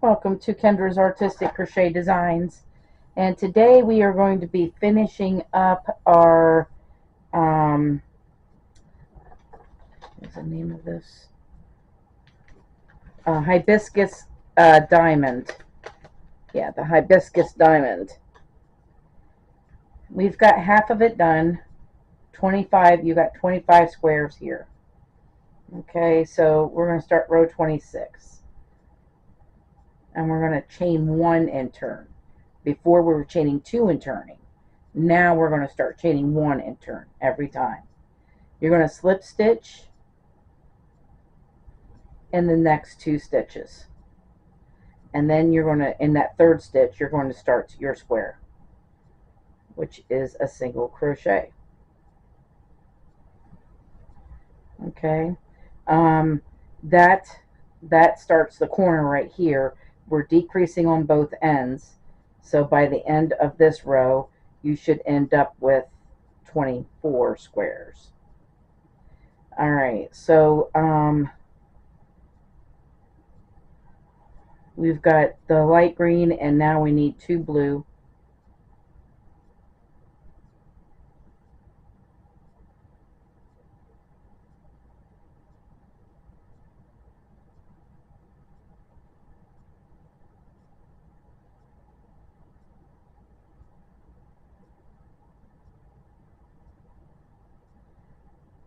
Welcome to Kendra's Artistic Crochet Designs, and today we are going to be finishing up our what's the name of this? Hibiscus diamond. Yeah, the hibiscus diamond. We've got half of it done. 25. You got 25 squares here. Okay, so we're going to start row 26, and we're going to chain one and turn. Before we were chaining two and turning. Now we're going to start chaining one and turn every time. You're going to slip stitch in the next two stitches, and then you're going to, in that third stitch, you're going to start your square, which is a single crochet. Okay, that starts the corner right here. We're decreasing on both ends, so by the end of this row you should end up with 24 squares. All right, so we've got the light green, and now we need two blue.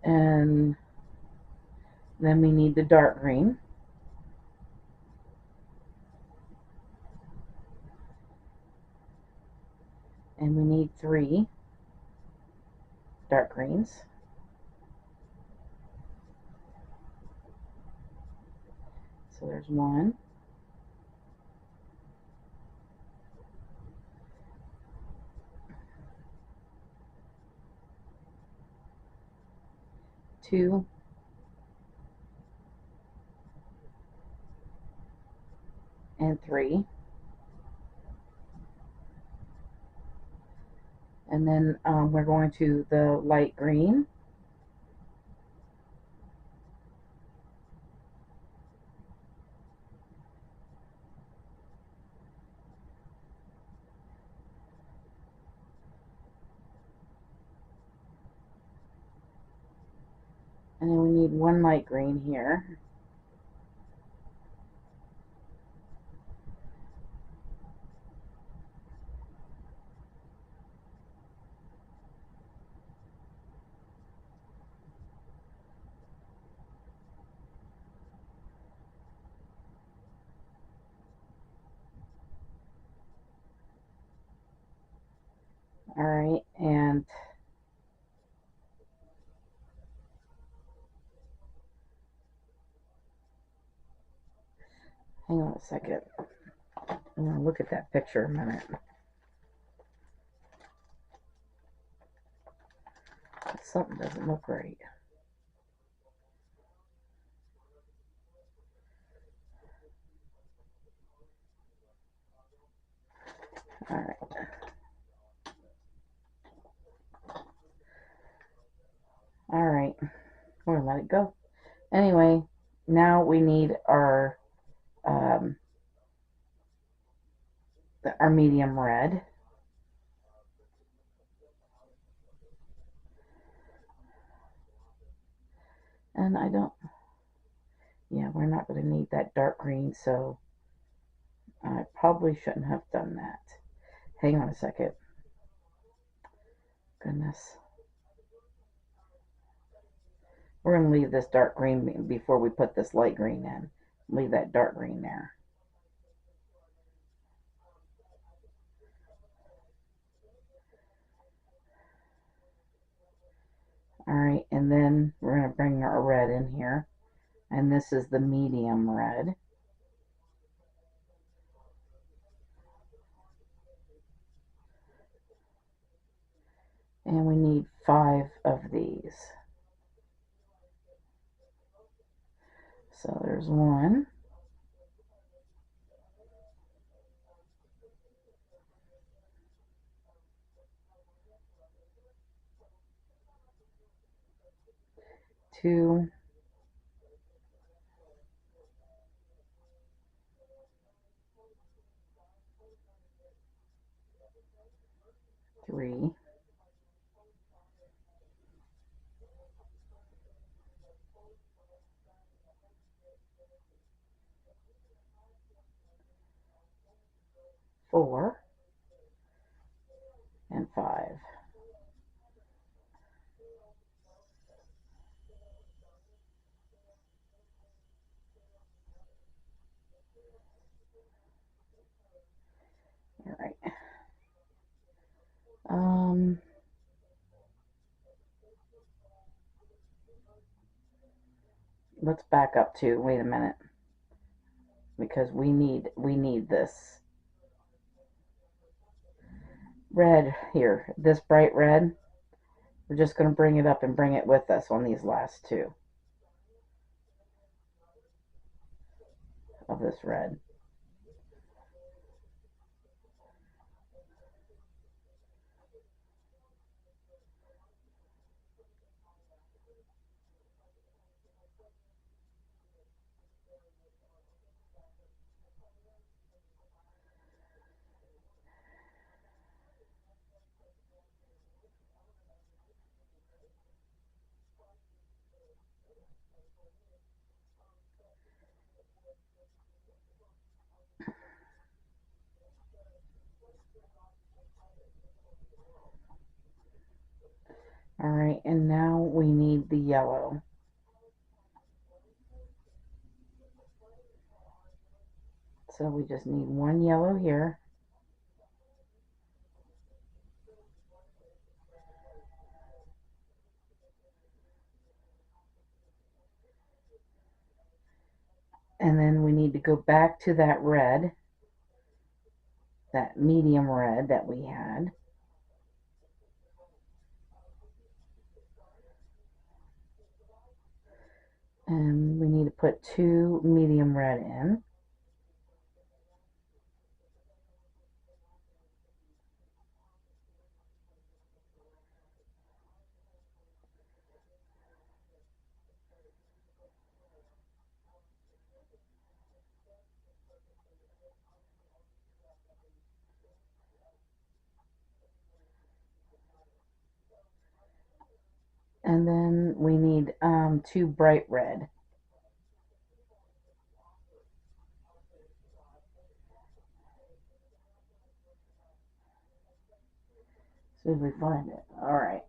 And then we need the dark green. And we need three dark greens. So there's one. Two. And three. And then we're going to the light green. And then we need one light green here. All right, and hang on a second. I'm going to look at that picture a minute. Something doesn't look right. All right. All right. We're going to let it go. Anyway, now we need our medium red. And yeah, we're not going to need that dark green, so I probably shouldn't have done that. Hang on a second. Goodness. We're going to leave this dark green before we put this light green in. Leave that dark green there. Alright, and then we're going to bring our red in here. And this is the medium red. And we need 5 of these. So there's one. Two. 3, 4, and 5. All right. Let's back up to, wait a minute, because we need this red here, this bright red. We're just going to bring it up and bring it with us on these last two of this red. All right, and now we need the yellow. So we just need one yellow here. And then we need to go back to that red, that medium red that we had. And we need to put 2 medium red in. And then we need 2 bright red. See if we find it. All right.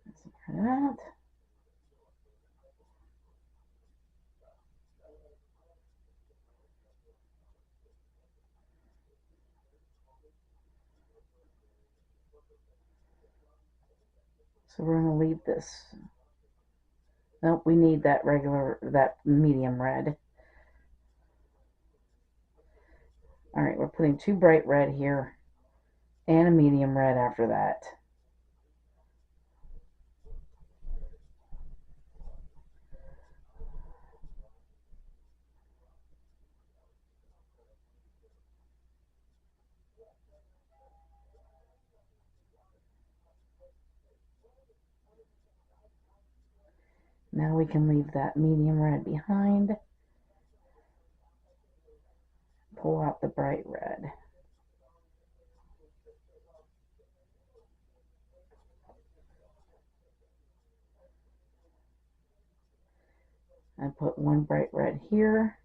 Let's look for that. So we're going to leave this. Nope, we need that that medium red. All right, we're putting 2 bright red here and a medium red after that. Now we can leave that medium red behind. Pull out the bright red. And put 1 bright red here.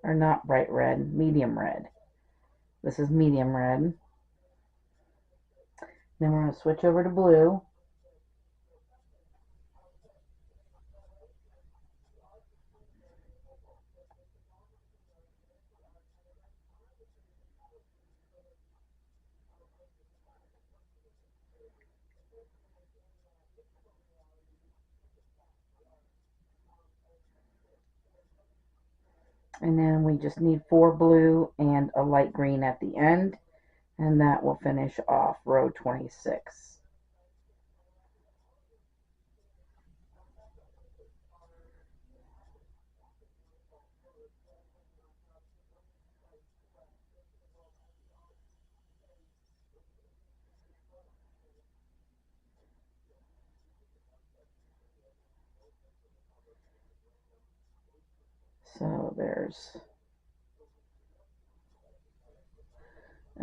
Or not bright red, medium red. This is medium red. Then we're going to switch over to blue. And then we just need 4 blue and a light green at the end. And that will finish off row 26. So there's,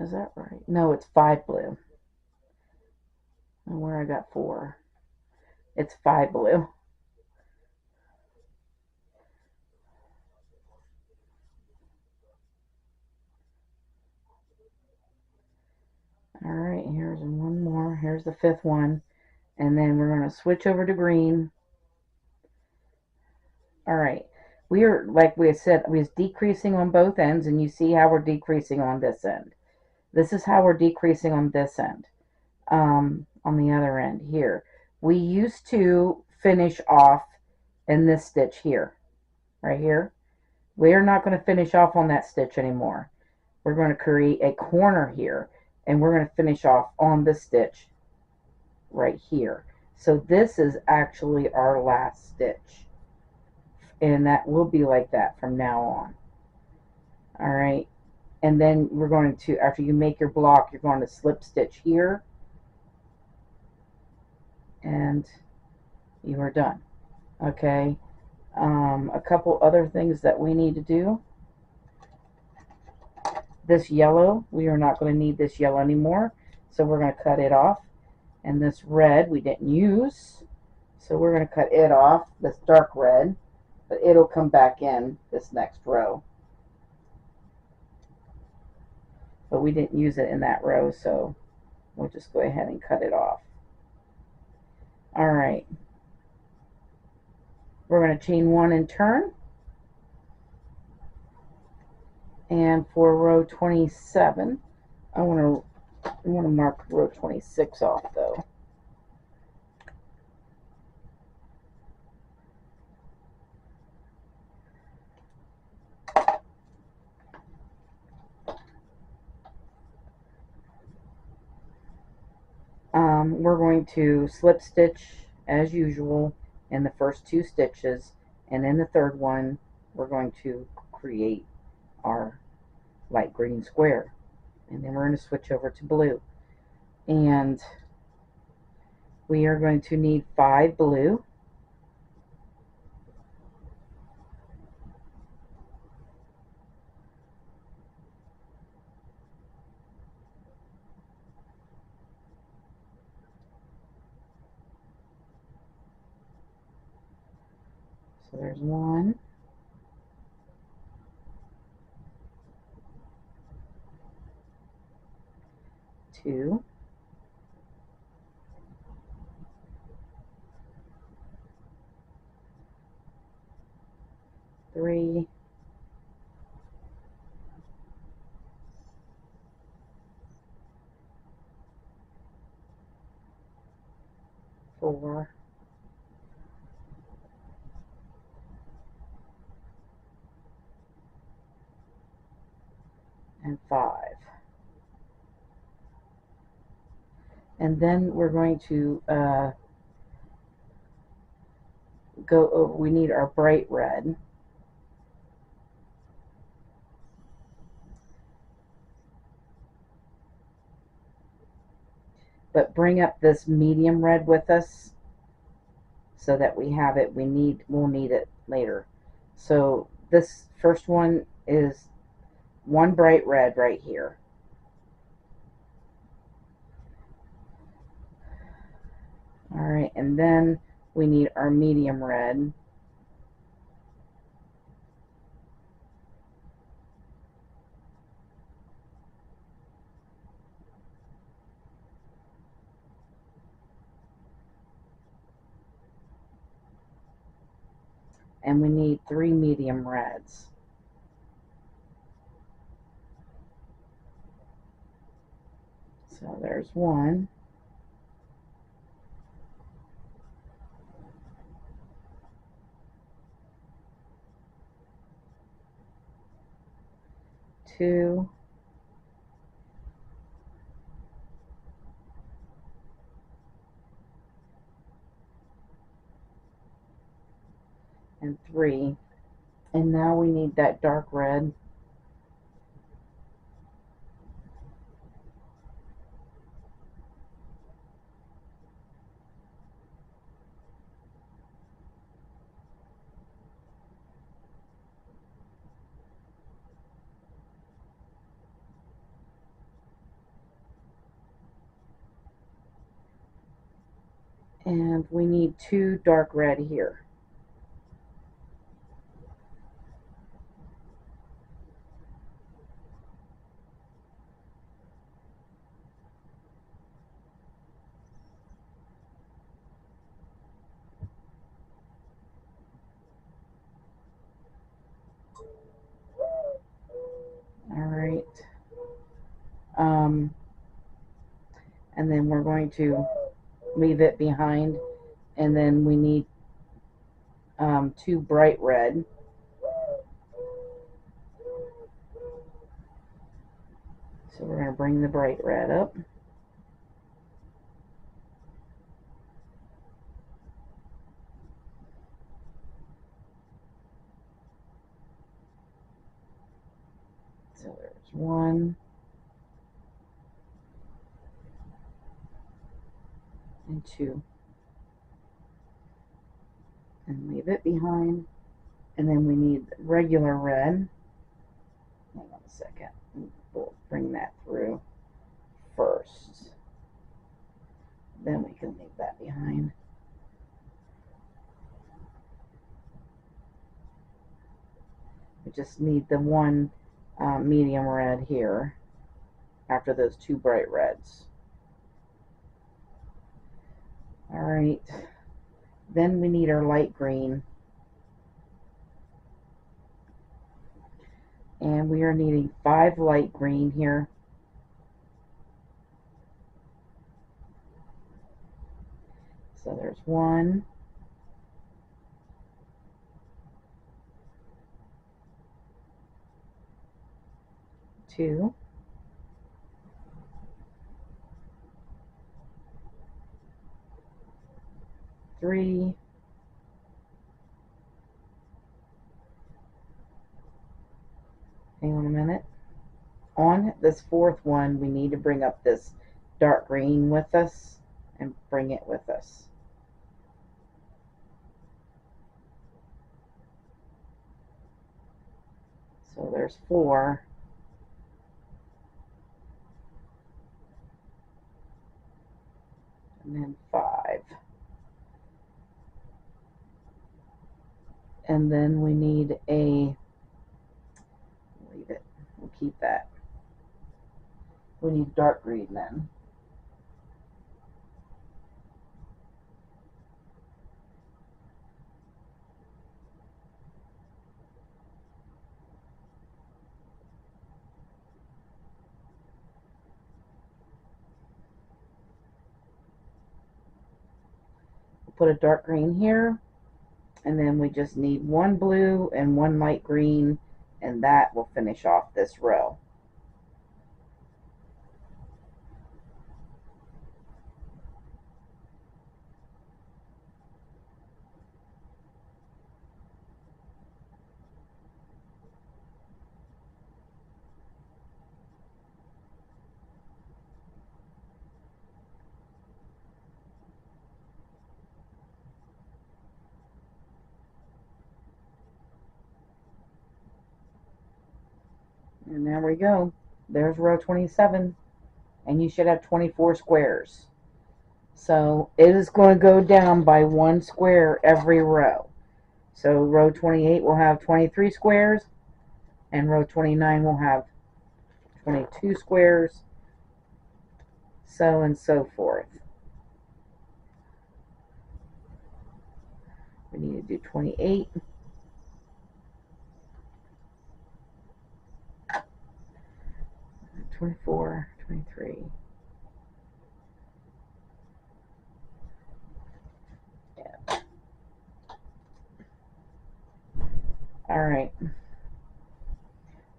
is that right? No, it's 5 blue. And where I got 4, it's 5 blue. All right, here's one more. Here's the 5th one. And then we're going to switch over to green. All right. We are, like we said, we was decreasing on both ends, and you see how we're decreasing on this end. This is how we're decreasing on this end. On the other end here. We used to finish off in this stitch here, right here. We are not going to finish off on that stitch anymore. We're going to create a corner here, and we're going to finish off on the stitch right here. So this is actually our last stitch, and that will be like that from now on. All right, and then we're going to, after you make your block, you're going to slip stitch here, and you are done. Okay, a couple other things that we need to do. This yellow, we are not going to need this yellow anymore, so we're going to cut it off. And this red we didn't use, so we're going to cut it off, this dark red, but it'll come back in this next row. But we didn't use it in that row, so we'll just go ahead and cut it off. All right. We're going to chain 1 and turn. And for row 27, I want to mark row 26 off though. We're going to slip stitch as usual in the first 2 stitches, and in the 3rd one we're going to create our light green square, and then we're going to switch over to blue, and we are going to need 5 blue, so there's 1, 2, 3, 4, and 5. And then we're going to go over, we need our bright red. But bring up this medium red with us so that we have it. We'll need it later. So this first one is 1 bright red right here. All right, and then we need our medium red. And we need 3 medium reds. So there's 1. 2. And 3. And now we need that dark red. And we need 2 dark red here. All right. And then we're going to leave it behind, and then we need 2 bright red. So we're going to bring the bright red up. So there's 1 and 2. And leave it behind. And then we need regular red. Hang on a second. We'll bring that through first. Then we can leave that behind. We just need the 1 medium red here after those 2 bright reds. All right. Then we need our light green. And we are needing 5 light green here. So there's 1, 2, 3, 'Hang on a minute. On this 4th one, we need to bring up this dark green with us and bring it with us. So there's 4. And then 5. And then we need a, leave it, we'll keep that. We need dark green then. We'll put a dark green here, and then we just need 1 blue and 1 light green, and that will finish off this row. And there we go. There's row 27. And you should have 24 squares. So it is going to go down by 1 square every row. So row 28 will have 23 squares, and row 29 will have 22 squares, so and so forth. We need to do 28. '24, '23. Yeah. All right.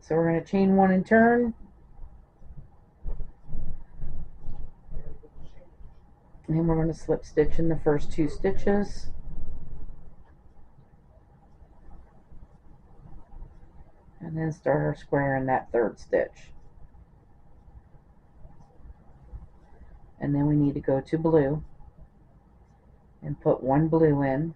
So we're going to chain 1 and turn. And then we're going to slip stitch in the first 2 stitches. And then start our square in that 3rd stitch. And then we need to go to blue and put 1 blue in.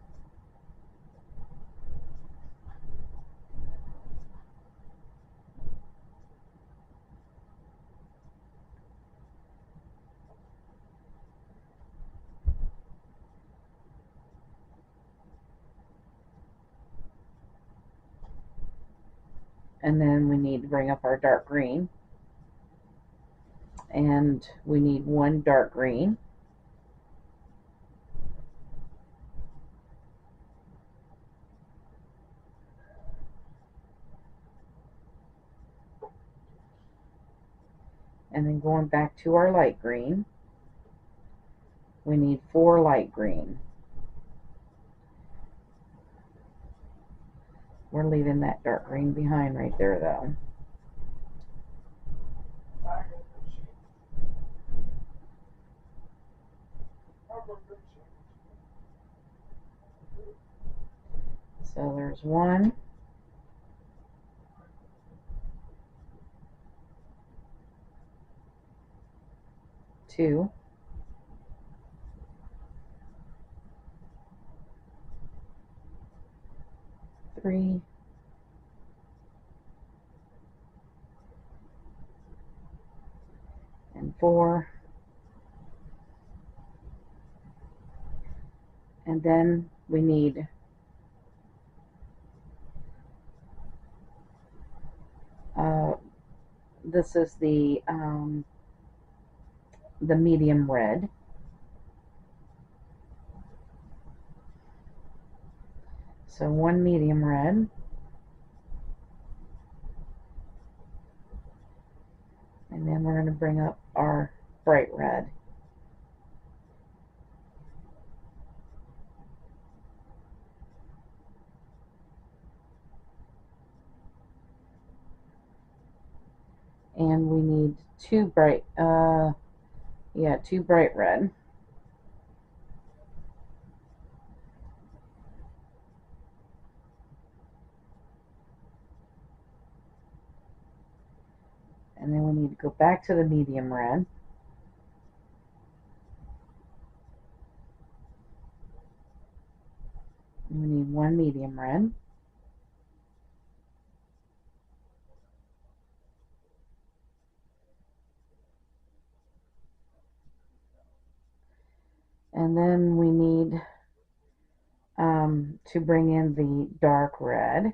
And then we need to bring up our dark green. And we need one dark green. And then going back to our light green, we need 4 light green. We're leaving that dark green behind right there though. So there's 1, 2, 3, and 4. And then we need this is the medium red. So 1 medium red. And then we're going to bring up our bright red. And we need 2 bright, 2 bright red. And then we need to go back to the medium red. And we need 1 medium red. And then we need to bring in the dark red.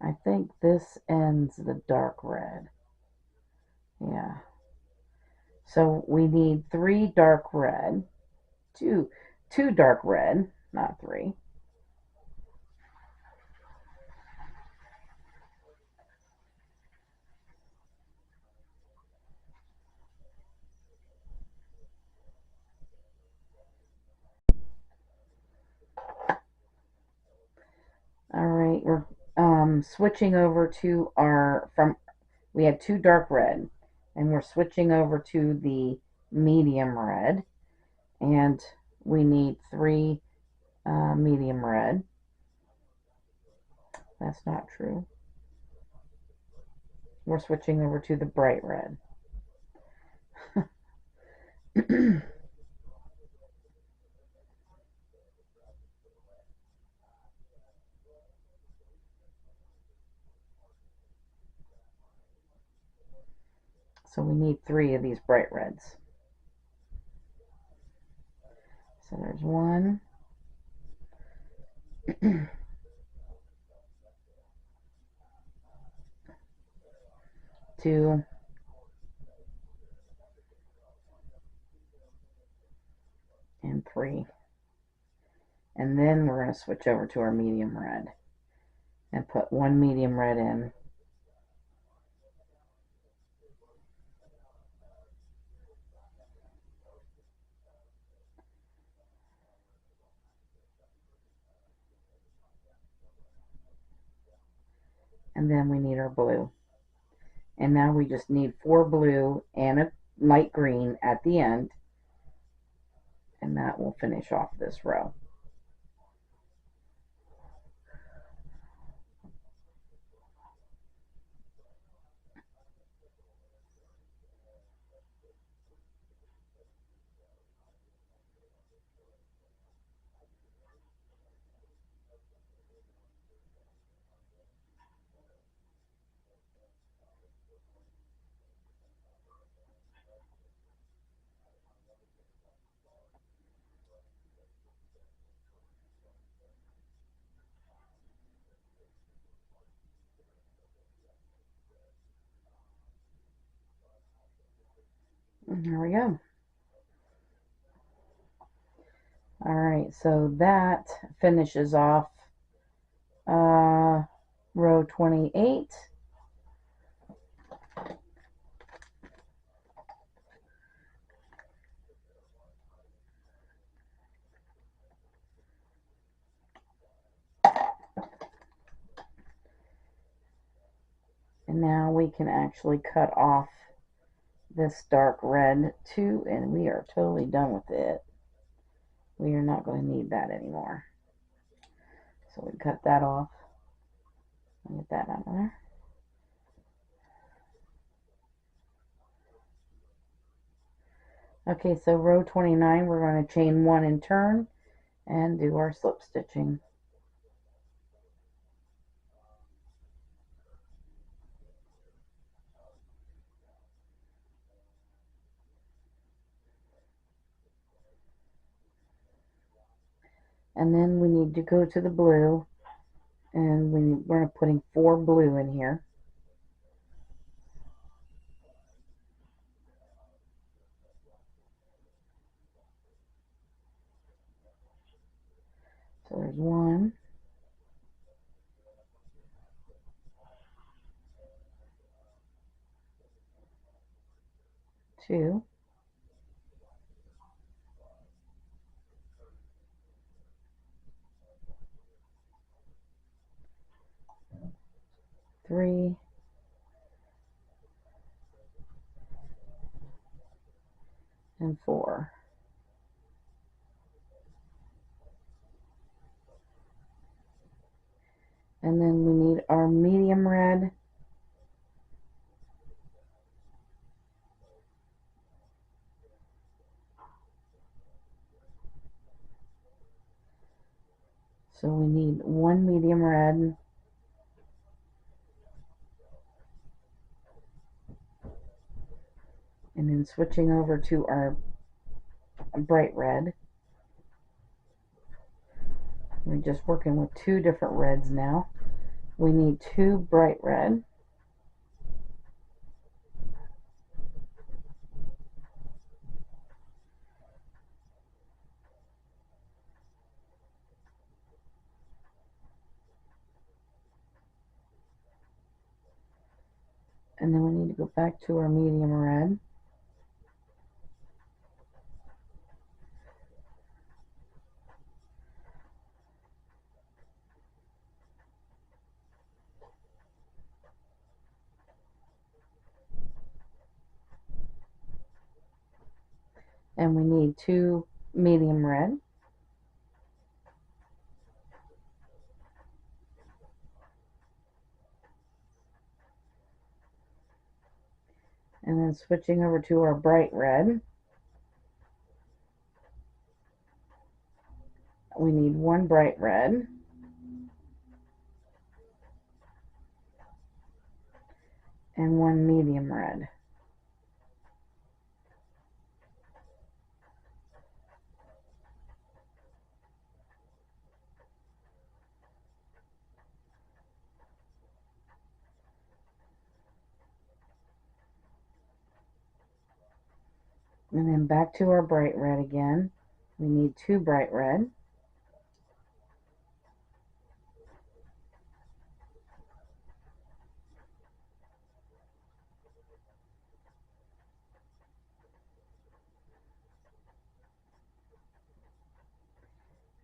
I think this ends the dark red. Yeah. So we need 3 dark red. 2 dark red, not 3. All right, we're switching over to we had 2 dark red, and we're switching over to the medium red, and we need 3 medium red. That's not true. We're switching over to the bright red. So we need 3 of these bright reds. So there's 1, 2, and 3. And then we're going to switch over to our medium red and put 1 medium red in. And then we need our blue. And now we just need 4 blue and a light green at the end, and that will finish off this row. There we go. All right, so that finishes off row 28. And now we can actually cut off this dark red too, and we are totally done with it. We are not going to need that anymore. So we cut that off. Get that out of there. Okay, so row 29, we're going to chain 1 and turn and do our slip stitching. And then we need to go to the blue, and we're putting 4 blue in here. So there's 1, 2, 3, and 4. And then we need our medium red. So we need 1 medium red, and then switching over to our bright red. We're just working with 2 different reds now. We need 2 bright red. And then we need to go back to our medium red. And we need 2 medium red. And then switching over to our bright red, we need 1 bright red, and 1 medium red. And then back to our bright red again. We need 2 bright red.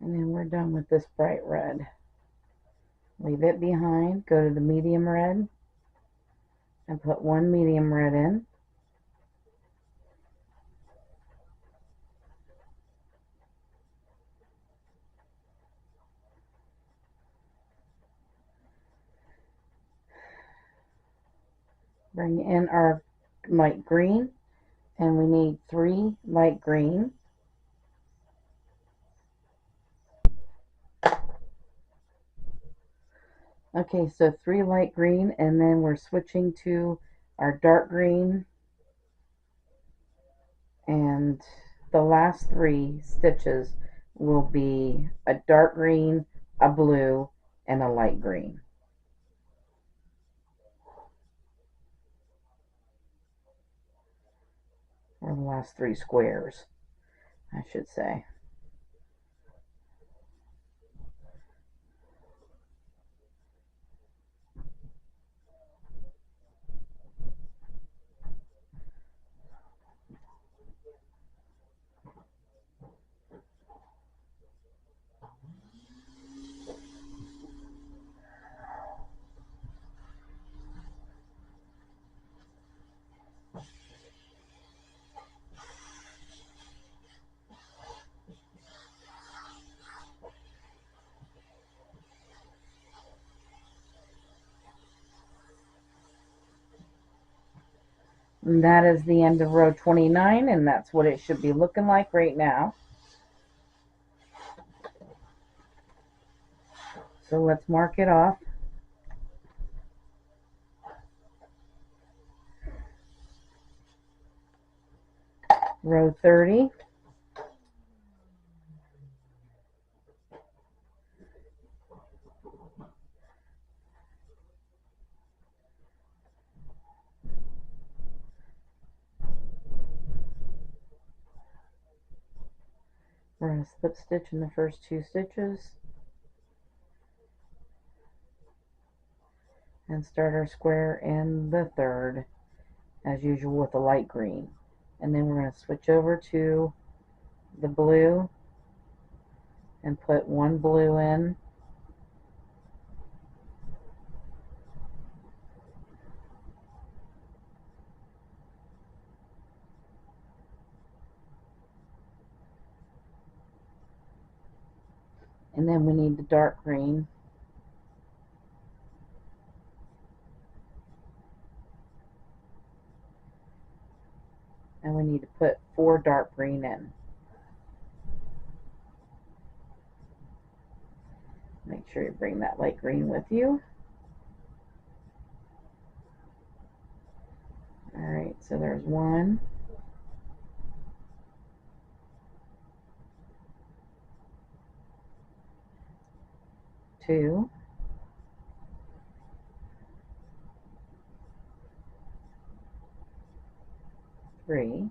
And then we're done with this bright red. Leave it behind, go to the medium red, and put 1 medium red in. Bring in our light green, and we need 3 light green. Okay, so 3 light green, and then we're switching to our dark green, and the last 3 stitches will be a dark green, a blue, and a light green. or the last 3 squares, I should say. And that is the end of row 29, and that's what it should be looking like right now. So let's mark it off. Row 30. We're going to slip stitch in the first 2 stitches and start our square in the third, as usual, with a light green. And then we're going to switch over to the blue and put 1 blue in, and then we need the dark green, and we need to put 4 dark green in. Make sure you bring that light green with you. Alright, so there's 1, 2, 3,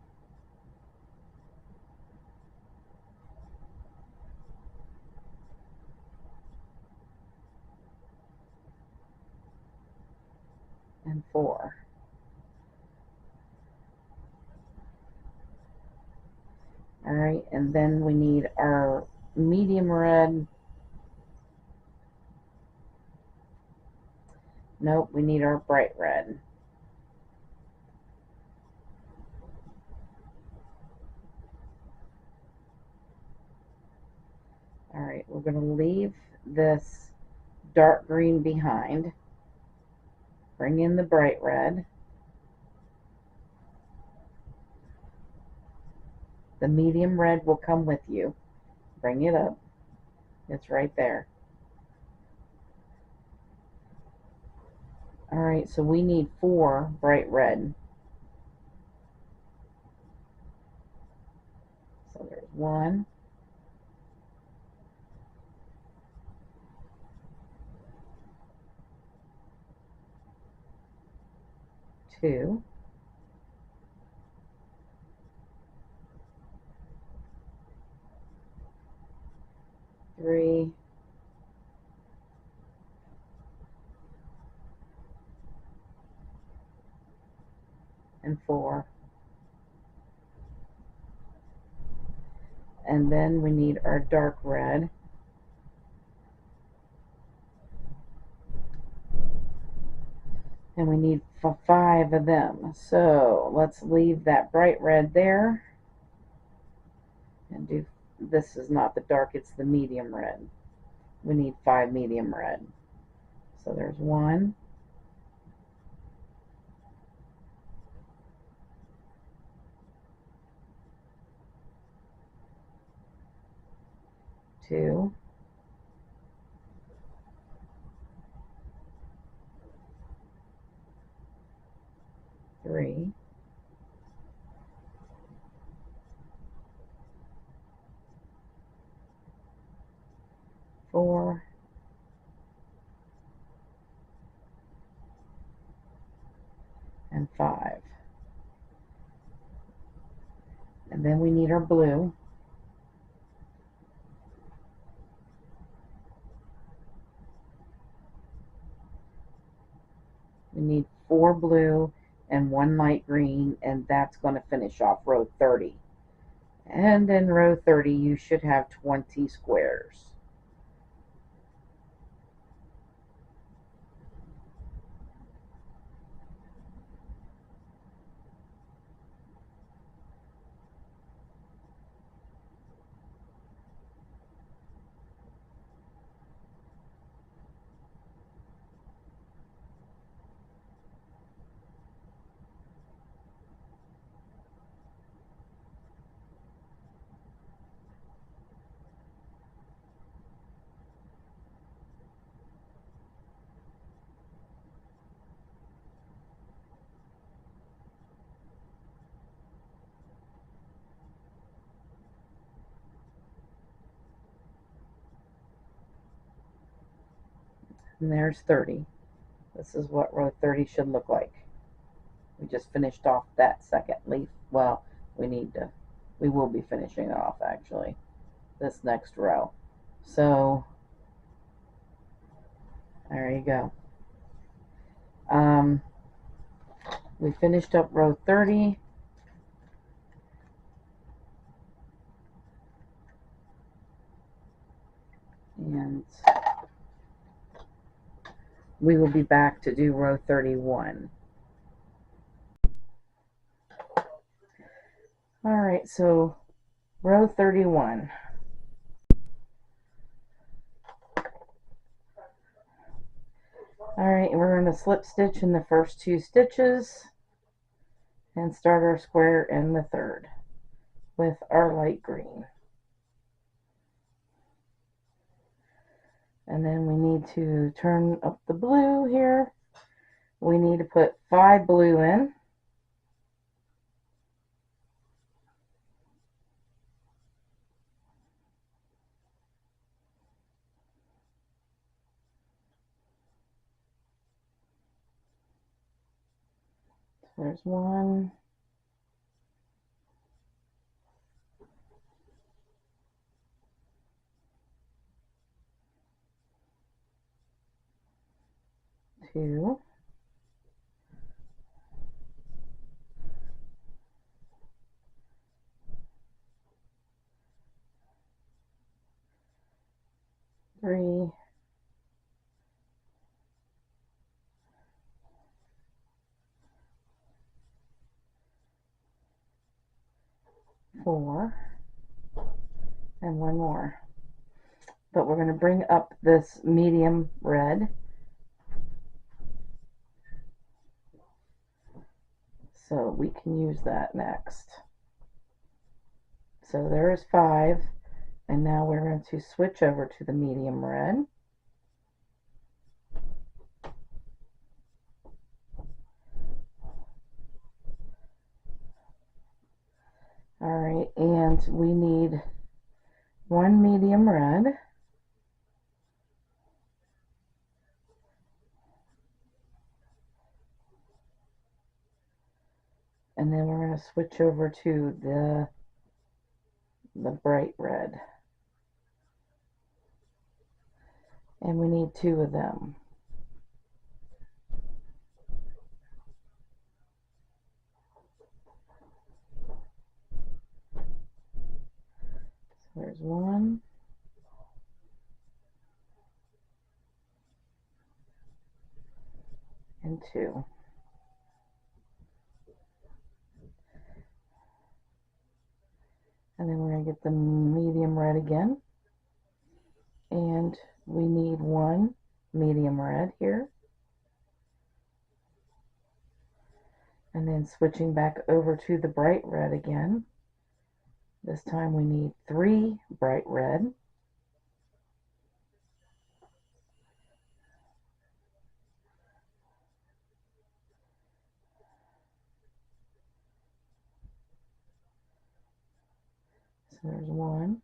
4. Alright, and then we need our medium red. Nope, we need our bright red. Alright, we're going to leave this dark green behind. Bring in the bright red. The medium red will come with you. Bring it up. It's right there. Alright, so we need 4 bright red. So there's 1, 2, 3, 4. And then we need our dark red. And we need 5 of them. So let's leave that bright red there. And do, this is not the dark, it's the medium red. We need 5 medium red. So there's 1, 2, 3, 4, and 5. Then we need our blue. We need 4 blue and 1 light green, and that's going to finish off row 30. And in row 30 you should have 20 squares. And there's 30. This is what row 30 should look like. We just finished off that second leaf. Well, we will be finishing it off actually, this next row. So there you go. We finished up row 30. And we will be back to do row 31. Alright, so row 31. Alright, we're going to slip stitch in the first 2 stitches and start our square in the third with our light green. And then we need to turn up the blue here. We need to put 5 blue in. There's 1. 2. 3. 4. And 1 more. But we're going to bring up this medium red. So we can use that next. So there's 5. And now we're going to switch over to the medium red. Alright, and we need 1 medium red. And then we're going to switch over to the bright red. And we need 2 of them. So there's 1. And 2. And then we're going to get the medium red again. And we need 1 medium red here. And then switching back over to the bright red again. This time we need 3 bright red. So there's 1.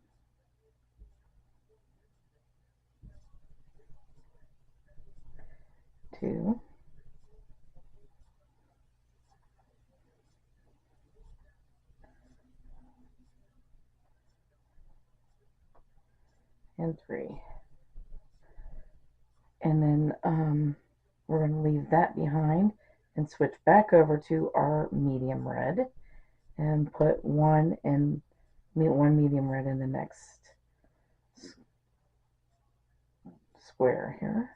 Two. and 3. And then we're going to leave that behind and switch back over to our medium red and put one medium red in the next square here.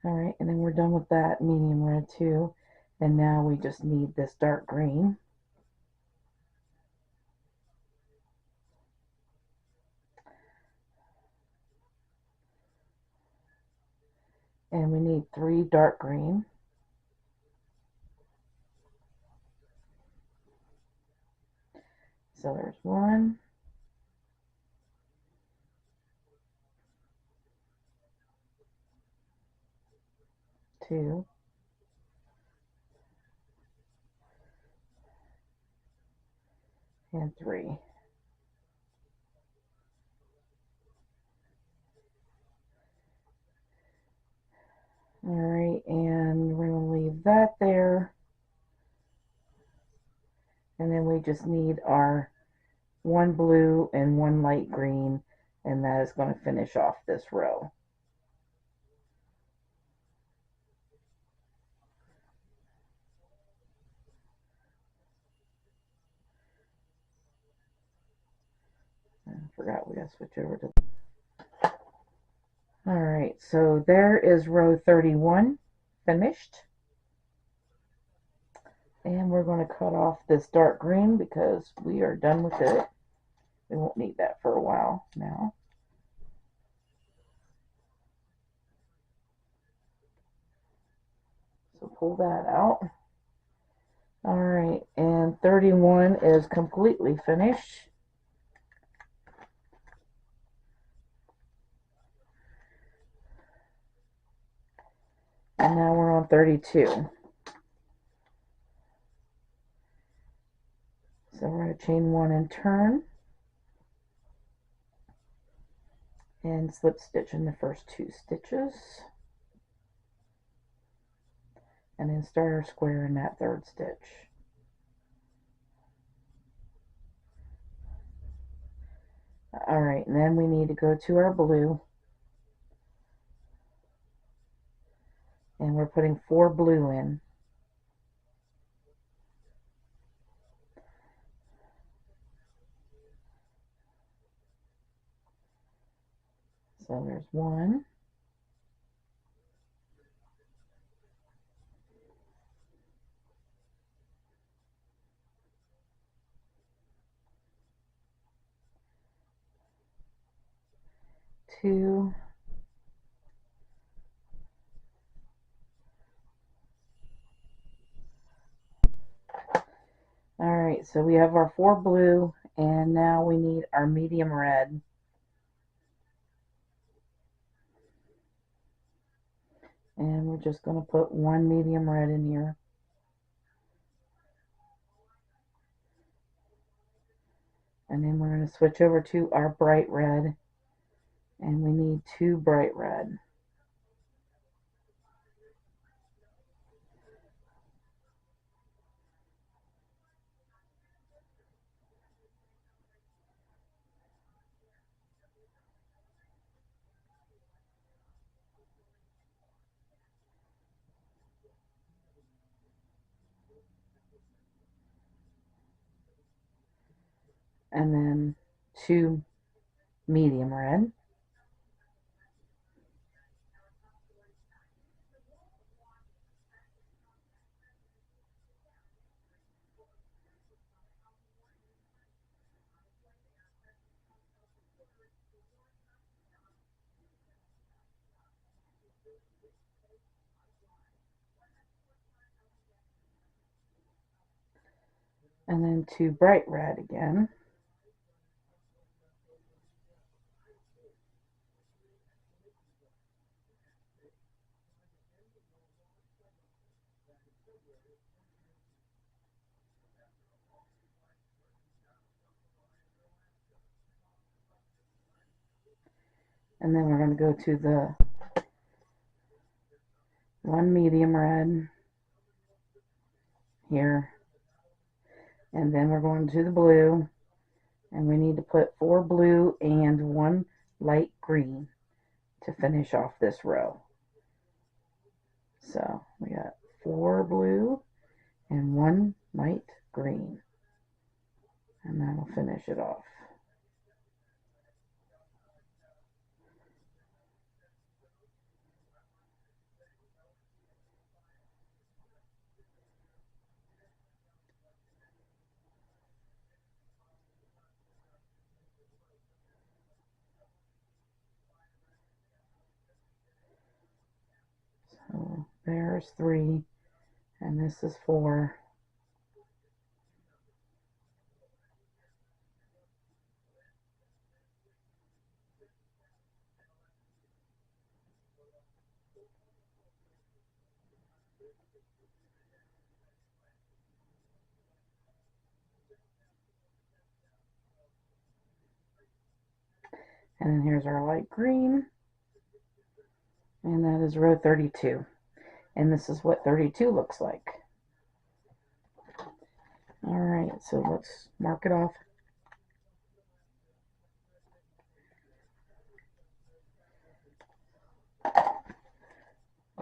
Alright, and then we're done with that medium red too. And now we just need this dark green. And we need 3 dark green. So there's 1, 2, and 3. Alright, and we're going to leave that there. And then we just need our 1 blue and 1 light green, and that is going to finish off this row. I forgot we got to switch over to. Alright, so there is row 31 finished. And we're going to cut off this dark green because we are done with it. We won't need that for a while now. So pull that out. Alright, and 31 is completely finished. And now we're on 32. So we're going to chain 1 and turn. And slip stitch in the first 2 stitches. And then start our square in that 3rd stitch. Alright, and then we need to go to our blue. And we're putting 4 blue in. So there's 1. 2. Alright, so we have our 4 blue, and now we need our medium red. And we're just going to put 1 medium red in here. And then we're going to switch over to our bright red. And we need 2 bright red. And then 2 medium red. And then 2 bright red again. And then we're going to go to the 1 medium red here. And then we're going to the blue, and we need to put 4 blue and 1 light green to finish off this row. So we got 4 blue and 1 light green, and that'll finish it off. So there's 3, and this is 4. And then here's our light green, and that is row 32. And this is what 32 looks like. Alright, so let's mark it off.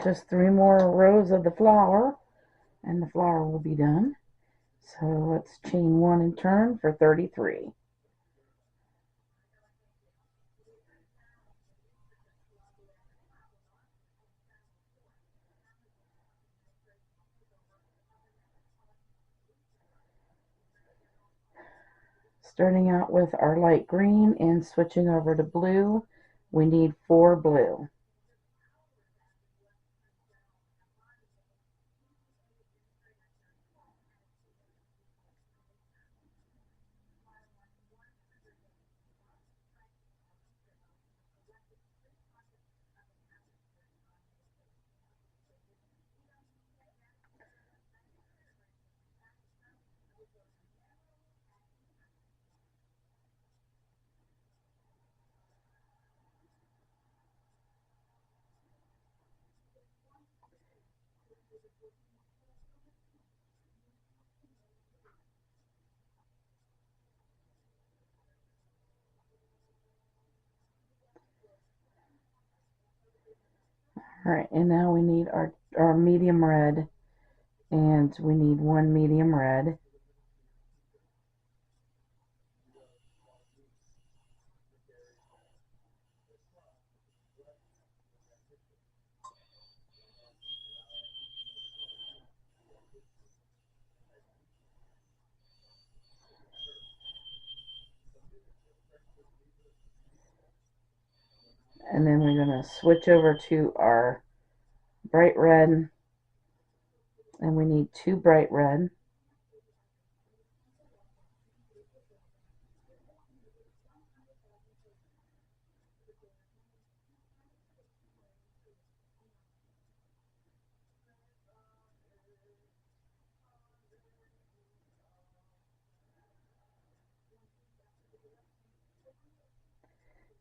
Just 3 more rows of the flower, and the flower will be done. So let's chain 1 and turn for 33. Starting out with our light green and switching over to blue, we need 4 blue. Alright, and now we need our medium red, and we need 1 medium red. And then we're going to switch over to our bright red, and we need 2 bright red.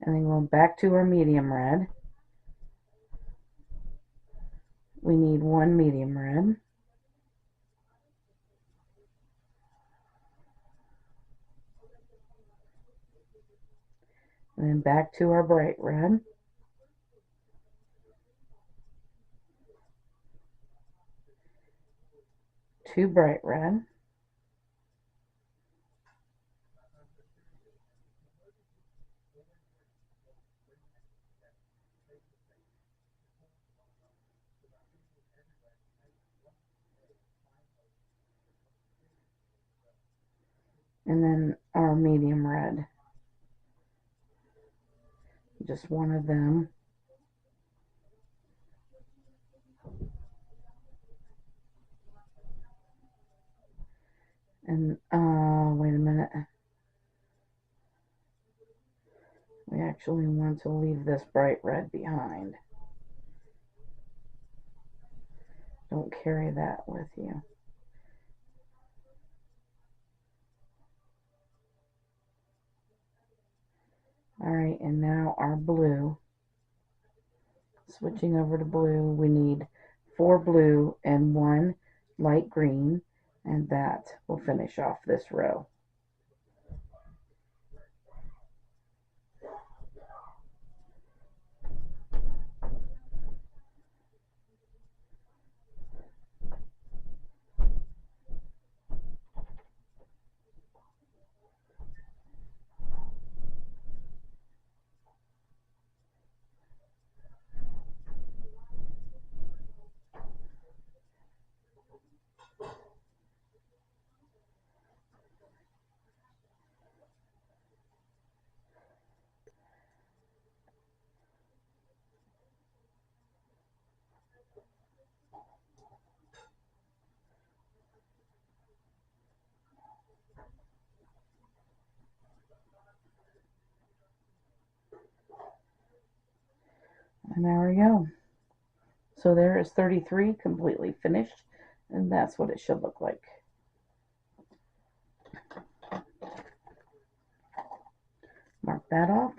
And then going back to our medium red, we need 1 medium red. And then back to our bright red. Two bright red. And then our medium red. Just 1 of them. And wait a minute. We actually want to leave this bright red behind. Don't carry that with you. Alright, and now our blue. Switching over to blue, we need 4 blue and 1 light green. and that will finish off this row. And there we go. So there is 33 completely finished, and that's what it should look like. Mark that off.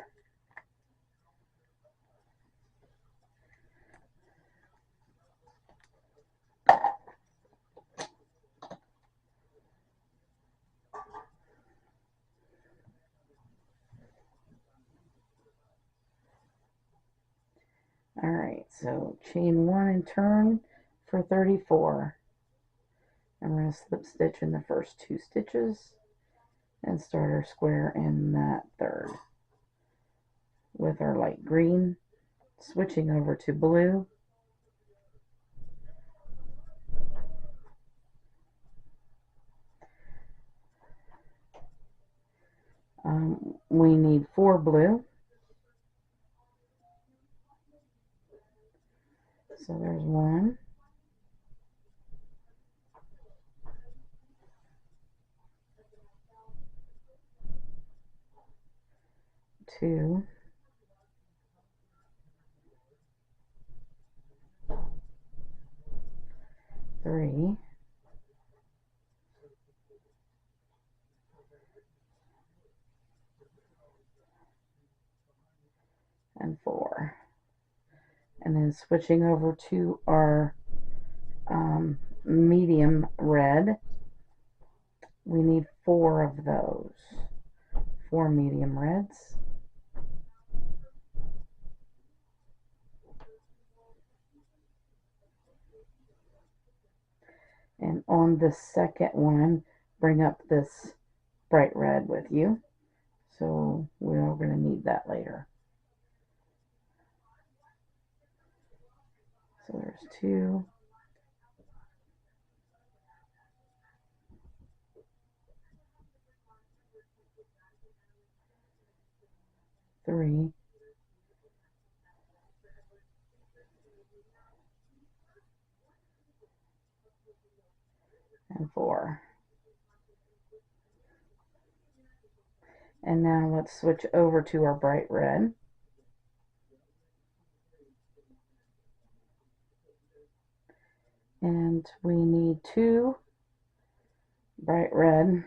Alright, so chain 1 and turn for 34. And we're going to slip stitch in the first 2 stitches and start our square in that third with our light green, switching over to blue. We need 4 blue. So there's 1, 2, 3, 4. And then switching over to our medium red, we need 4 of those. 4 medium reds. And on the second one, bring up this bright red with you. So we're going to need that later. So there's 2. 3. And 4. And now let's switch over to our bright red. And we need 2 bright red.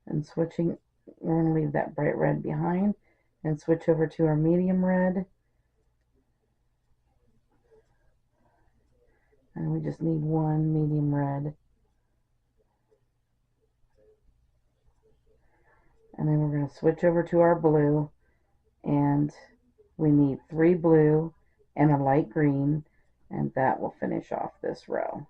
And switching, we're going to leave that bright red behind and switch over to our medium red. And we just need 1 medium red. And then we're going to switch over to our blue, and we need 3 blue and a light green, and that will finish off this row.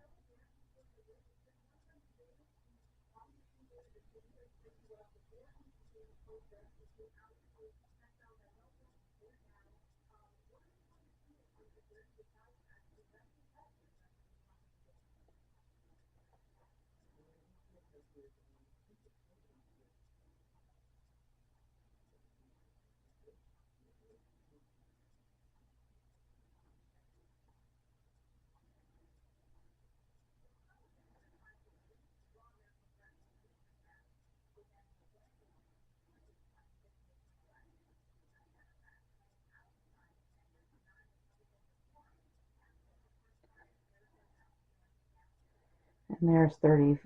And there's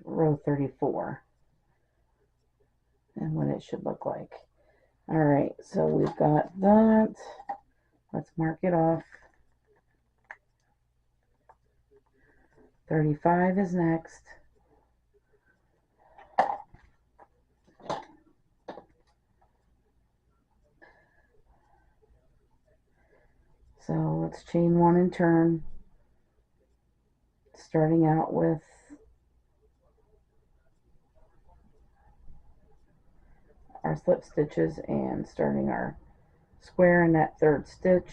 row 34. and what it should look like. All right, so we've got that. Let's mark it off. 35 is next. So let's chain one and turn, starting out with our slip stitches and starting our square in that third stitch.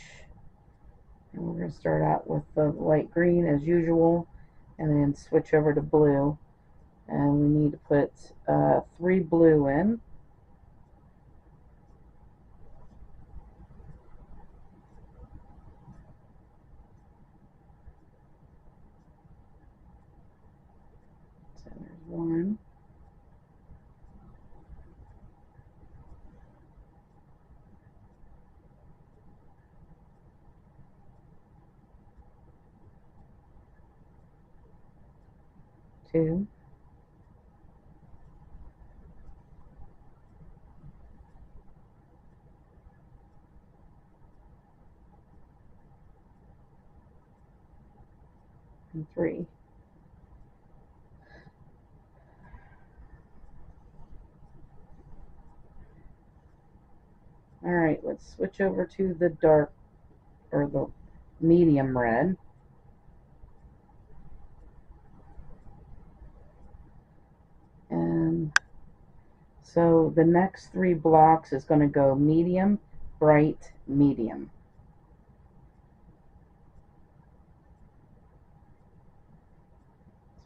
And we're going to start out with the light green as usual and then switch over to blue. And we need to put 3 blue in. So there's 1. 2. 3. Alright, let's switch over to the dark, or the medium red. And so the next 3 blocks is going to go medium, bright, medium.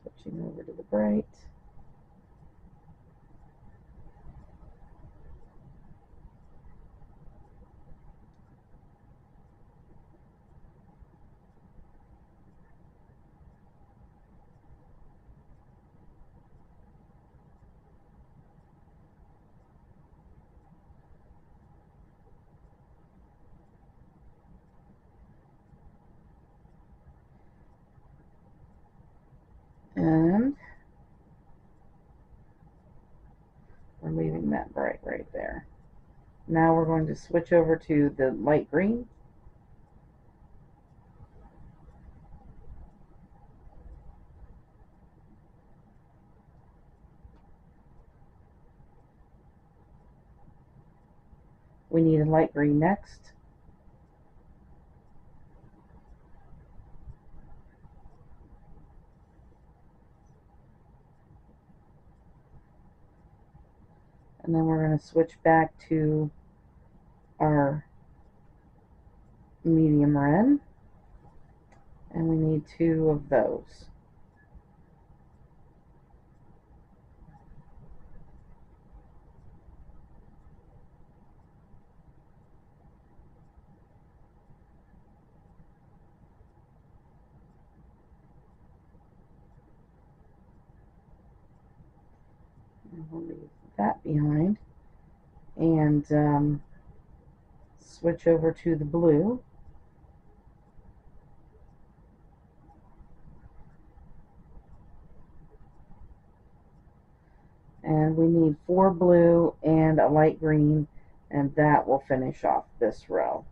Switching over to the bright. And we're leaving that bright right there. Now we're going to switch over to the light green. We need a light green next. And then we're going to switch back to our medium red. And we need 2 of those. And we'll leave that behind. And switch over to the blue. And we need 4 blue and a light green, and that will finish off this row.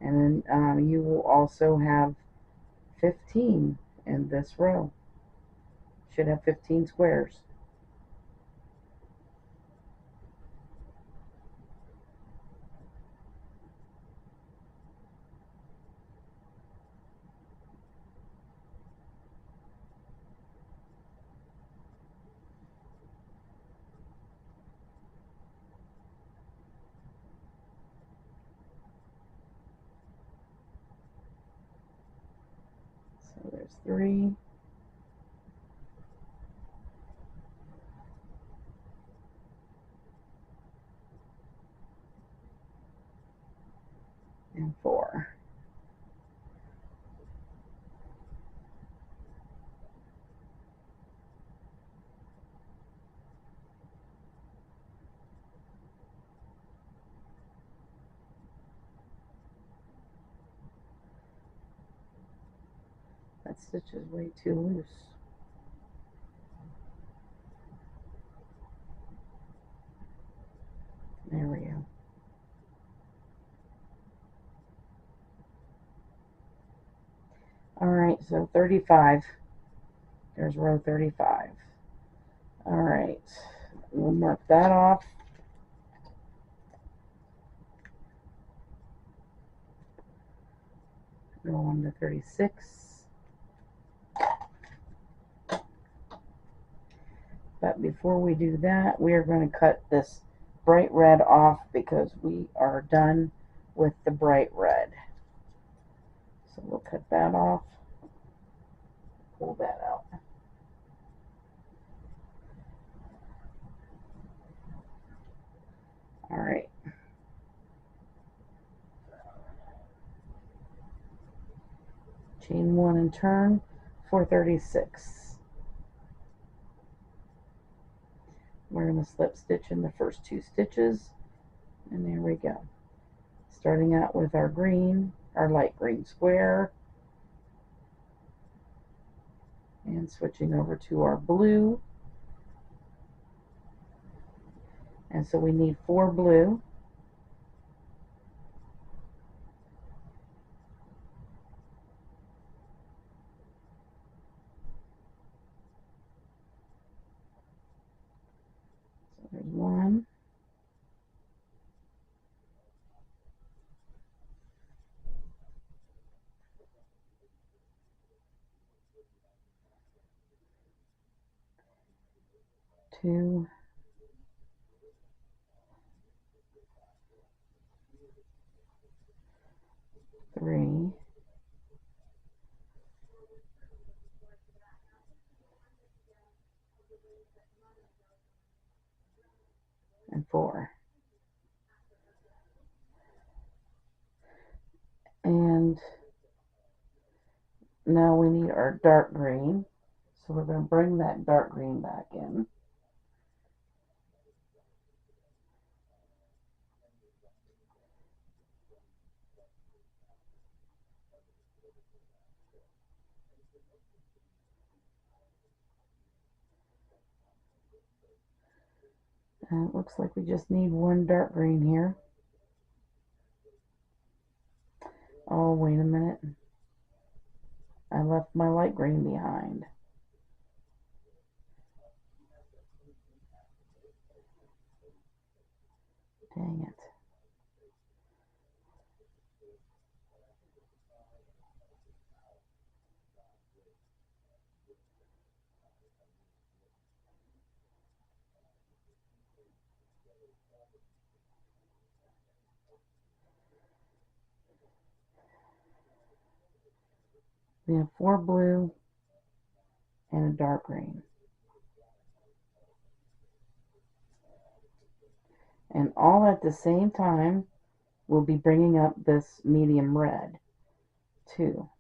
And then you will also have 15 in this row. Should have 15 squares. So there's 3. And 4. That stitch is way too loose. Alright, so 35. There's row 35. Alright, we'll mark that off. Go on to 36. But before we do that, we are going to cut this bright red off because we are done with the bright red. So we'll cut that off. Pull that out. Alright. Chain 1 and turn for 36. We're going to slip stitch in the first 2 stitches, and there we go. Starting out with our green, our light green square, and switching over to our blue. And so we need 4 blue. So there's 1. 2, 3, and 4. And now we need our dark green. So we're going to bring that dark green back in. And it looks like we just need 1 dark green here. Oh, wait a minute. I left my light green behind. Dang it. We have 4 blue and a dark green. And all at the same time, we'll be bringing up this medium red too.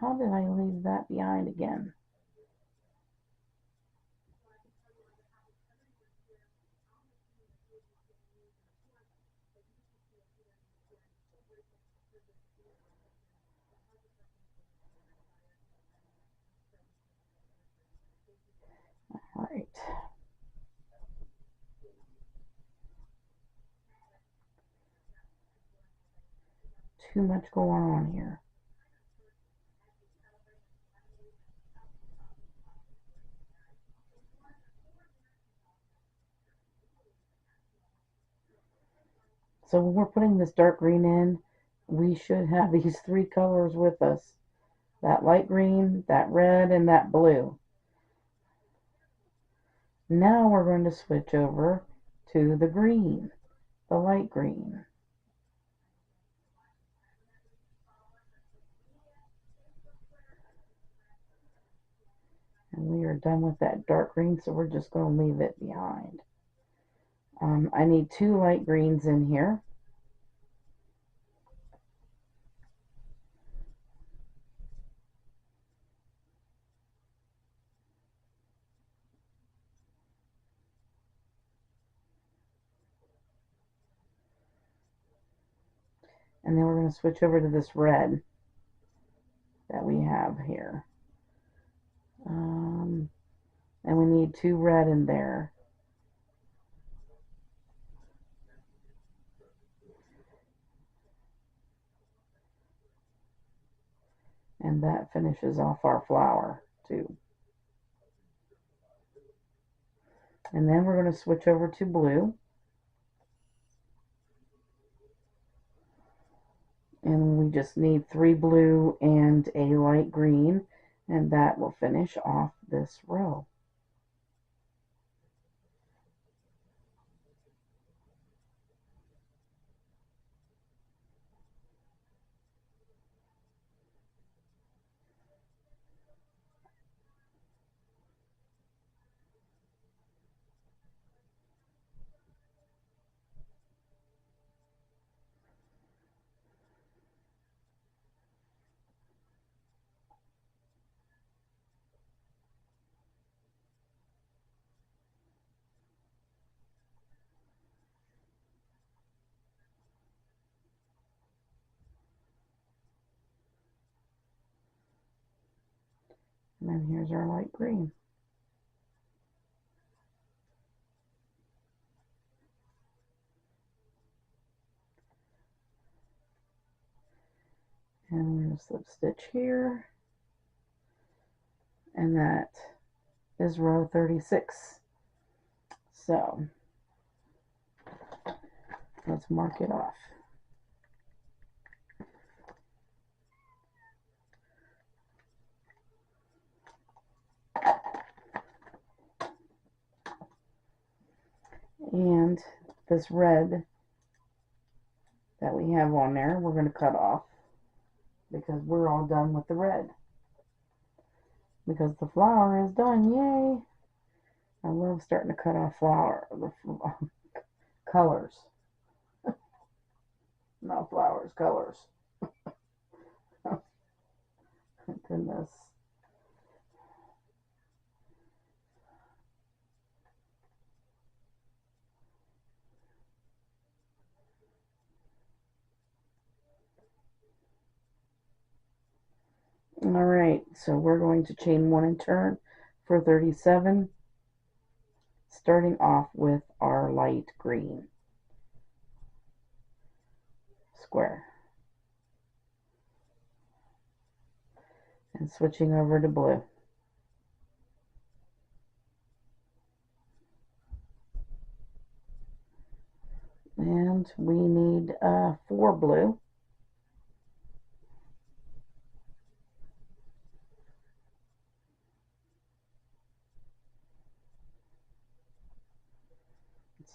How did I leave that behind again? All right. Too much going on here. So when we're putting this dark green in, we should have these 3 colors with us. That light green, that red, and that blue. Now we're going to switch over to the green, the light green. And we are done with that dark green, so we're just going to leave it behind. I need 2 light greens in here. And then we're going to switch over to this red that we have here. And we need 2 red in there. And that finishes off our flower too. And then we're going to switch over to blue. And we just need 3 blue and a light green, and that will finish off this row. And then here's our light green. And we're going to slip stitch here. And that is row 36. So let's mark it off. And this red that we have on there, we're going to cut off because we're all done with the red. Because the flower is done, yay! I love starting to cut off colors. Not flowers, colors. Goodness. Alright, so we're going to chain 1 and turn for 37, starting off with our light green square. And switching over to blue. And we need 4 blue.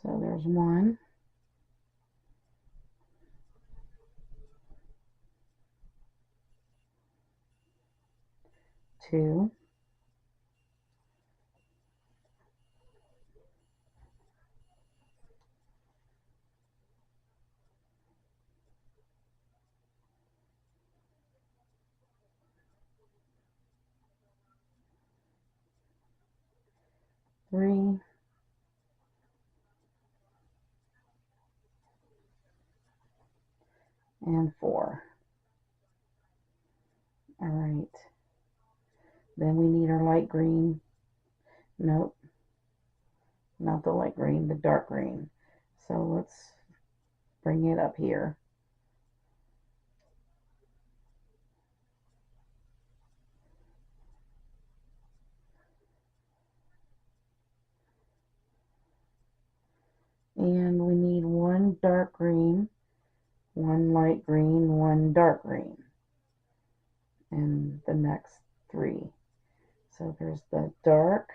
So there's 1. 2. 3. And 4. Alright. Then we need our light green. Nope. Not the light green, the dark green. So let's bring it up here. And we need 1 dark green, 1 light green, 1 dark green. And the next 3. So there's the dark,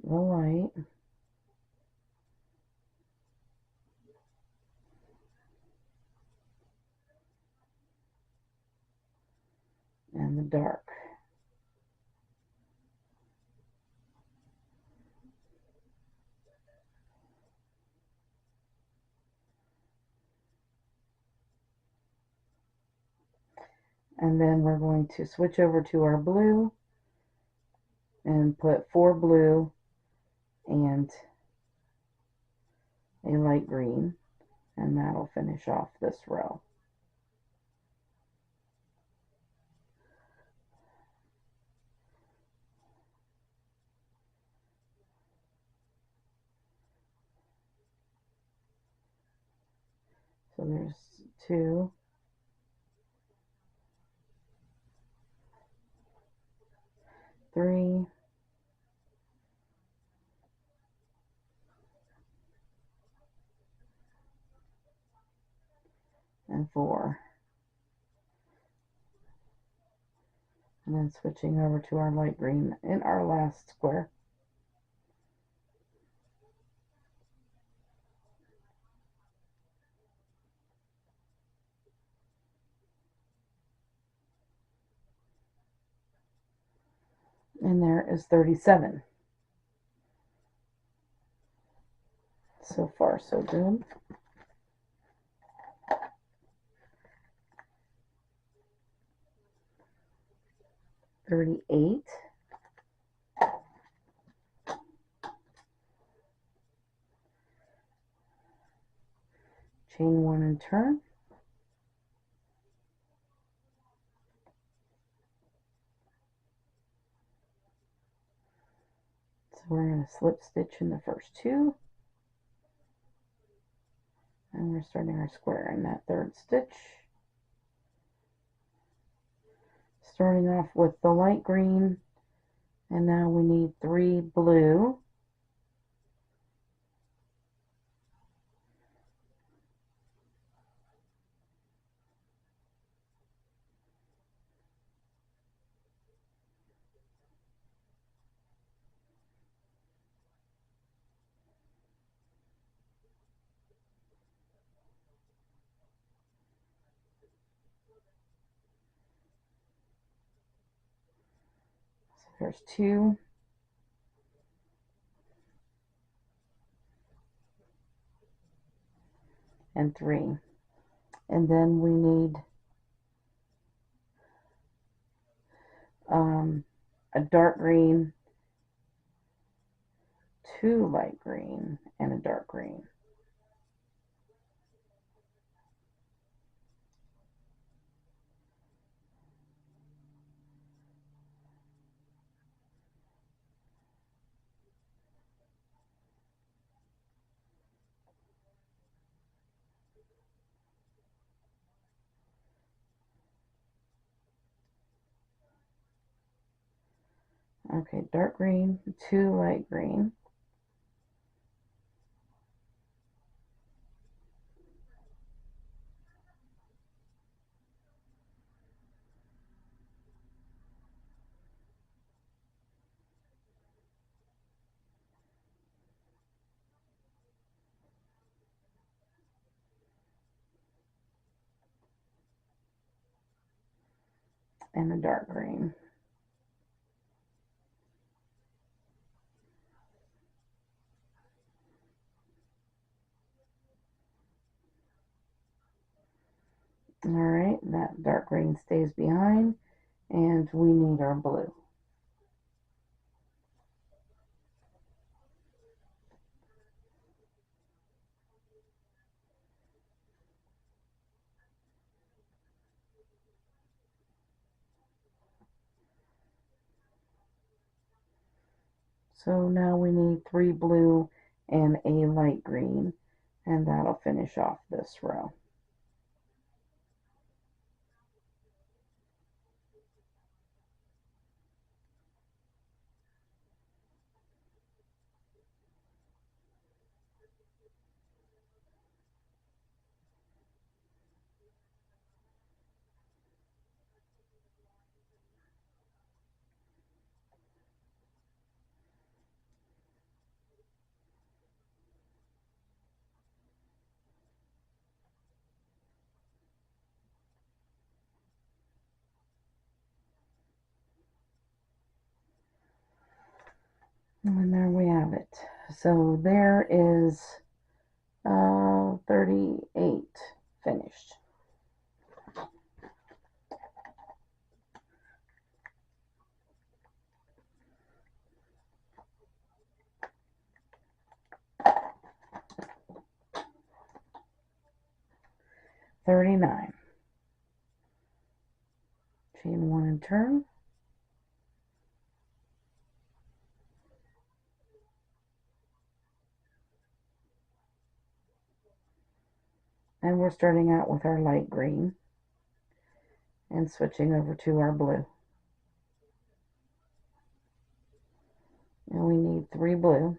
the light, and the dark. And then we're going to switch over to our blue and put 4 blue and a light green, and that'll finish off this row. So there's 2, 3, and 4. And then switching over to our light green in our last square. And there is 37. So far, so good. $38. Chain 1 and turn. So we're going to slip stitch in the first 2. And we're starting our square in that 3rd stitch. Starting off with the light green, and now we need 3 blue. So there's 2. And 3. And then we need a dark green, 2 light green, and a dark green. Okay, dark green, 2 light green. And a dark green. All right, that dark green stays behind, and we need our blue. So now we need 3 blue and a light green, and that'll finish off this row. And there we have it. So there is 38 finished. 39. Chain 1 and turn. And we're starting out with our light green and switching over to our blue. And we need 3 blue.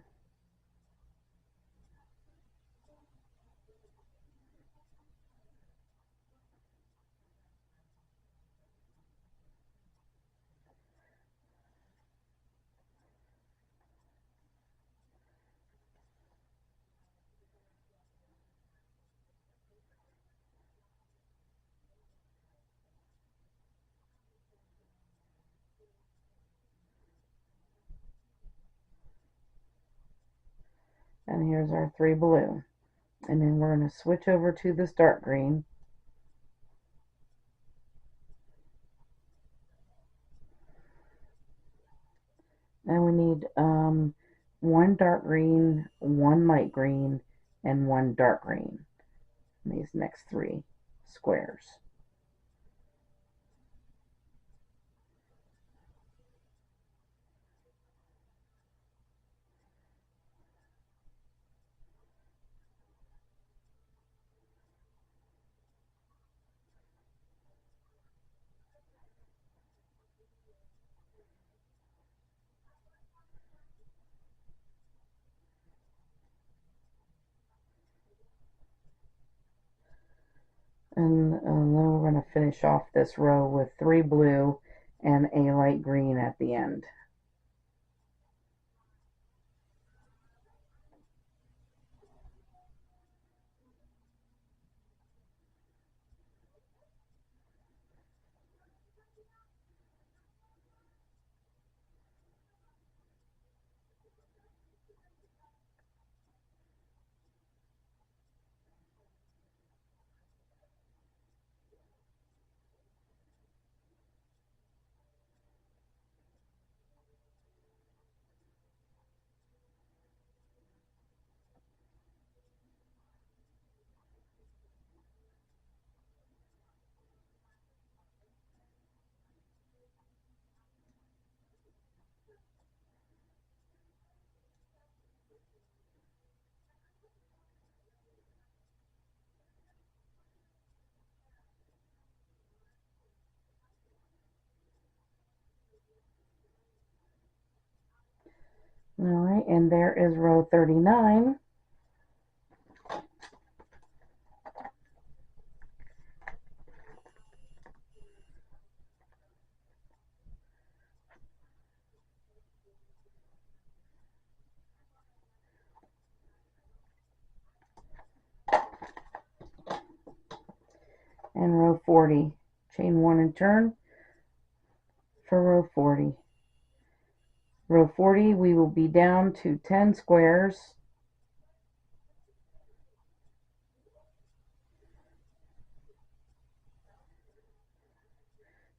And here's our 3 blue. And then we're going to switch over to this dark green. And we need 1 dark green, 1 light green, and 1 dark green in these next 3 squares. And then we're going to finish off this row with 3 blue and a light green at the end. All right, and there is row 39. And row 40. Chain 1 and turn for row 40. Row 40, we will be down to 10 squares.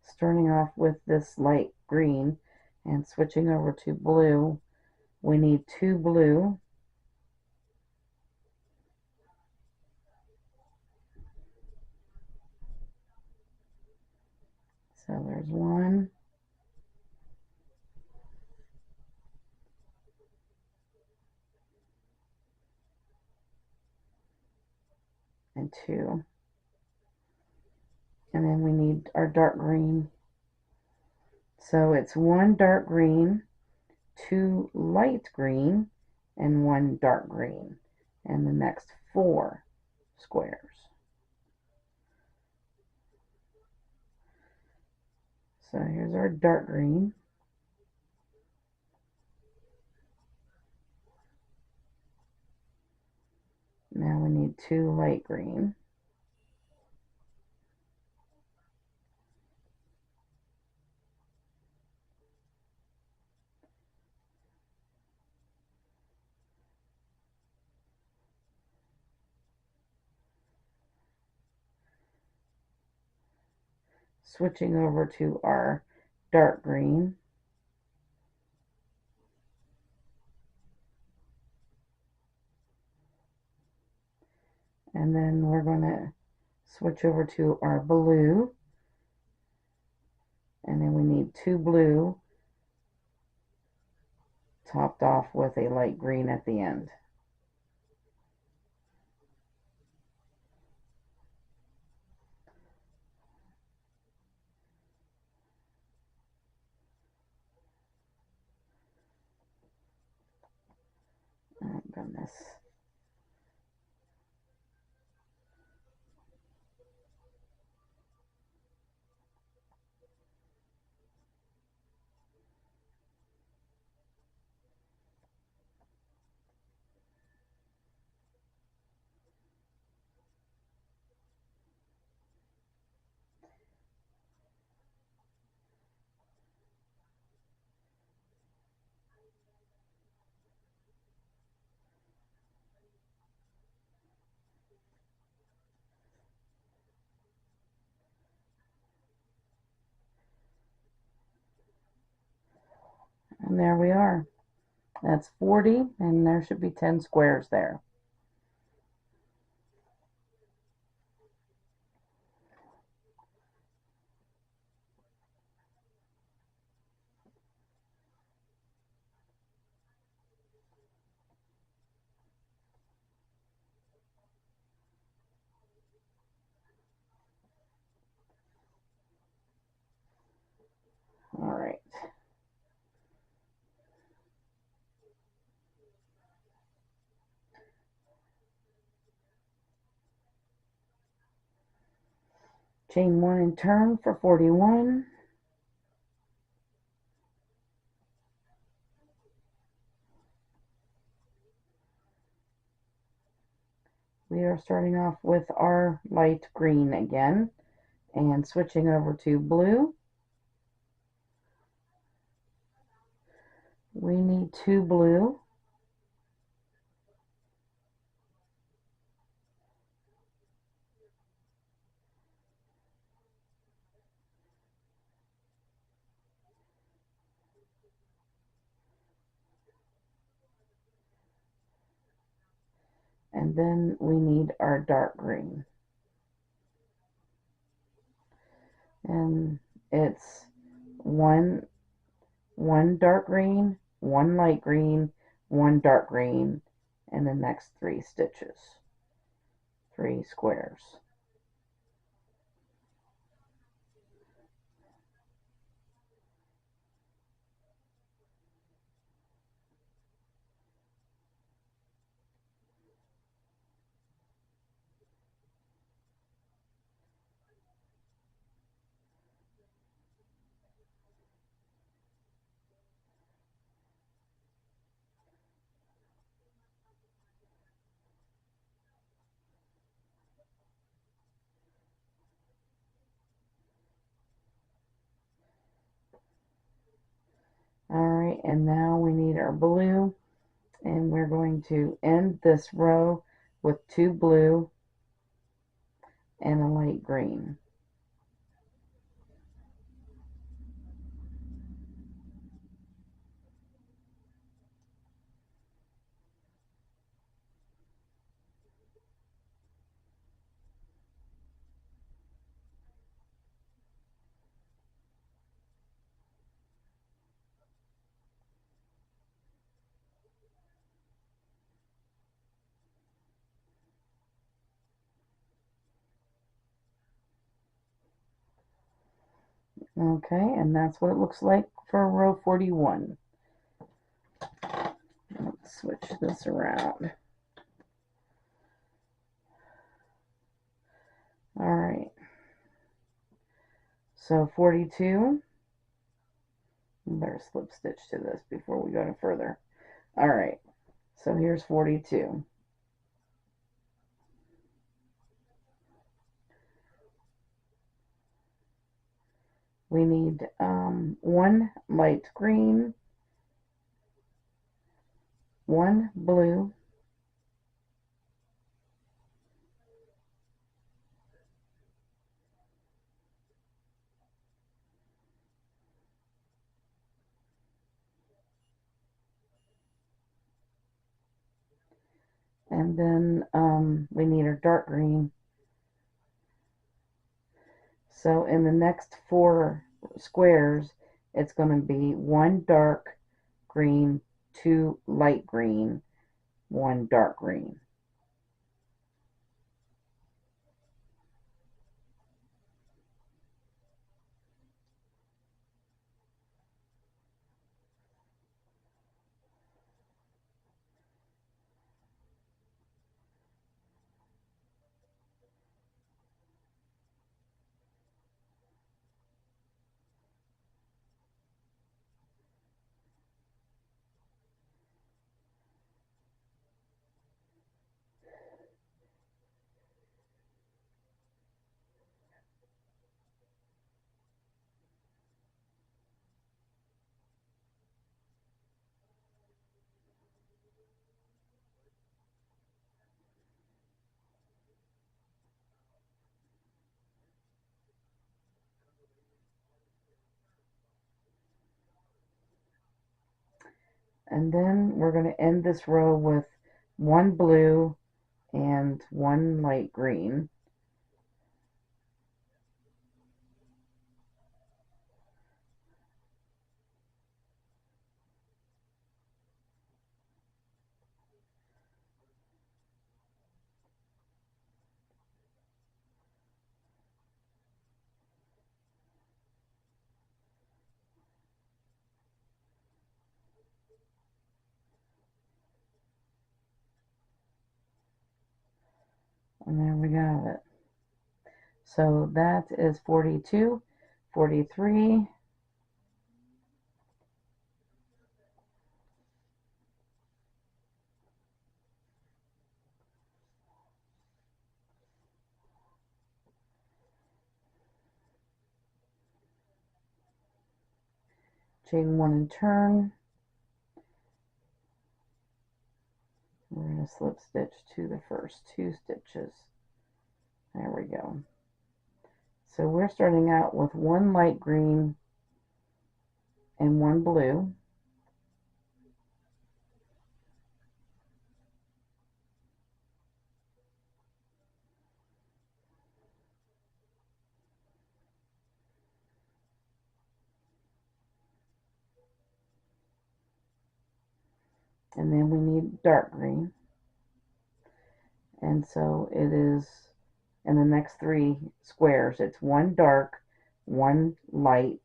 Starting off with this light green and switching over to blue. We need 2 blue. So there's 1. And 2. And then we need our dark green. So it's 1 dark green, 2 light green, and 1 dark green. And the next 4 squares. So here's our dark green. Now we need 2 light green. Switching over to our dark green. And then we're going to Switch over to our blue, and then we need 2 blue topped off with a light green at the end. Oh goodness. And there we are. That's 40, and there should be 10 squares there. All right. Chain 1 and turn for 41. We are starting off with our light green again and switching over to blue. We need 2 blue. And then we need our dark green. And it's one dark green, 1 light green, 1 dark green, and the next 3 stitches, 3 squares. Alright, and now we need our blue, and we're going to end this row with 2 blue and a light green. Okay, and that's what it looks like for row 41. Let's switch this around. Alright, so 42. Better slip stitch to this before we go any further. Alright, so here's 42. We need 1 light green, 1 blue, and then we need our dark green, So in the next 4 squares, it's going to be 1 dark green, 2 light green, 1 dark green. And then we're going to end this row with 1 blue and 1 light green. And there we have it. So that is 42, 43, chain 1 and turn. We're going to slip stitch to the first 2 stitches. There we go. So we're starting out with 1 light green and 1 blue. And then we need dark green. And so it is in the next 3 squares, it's 1 dark, 1 light,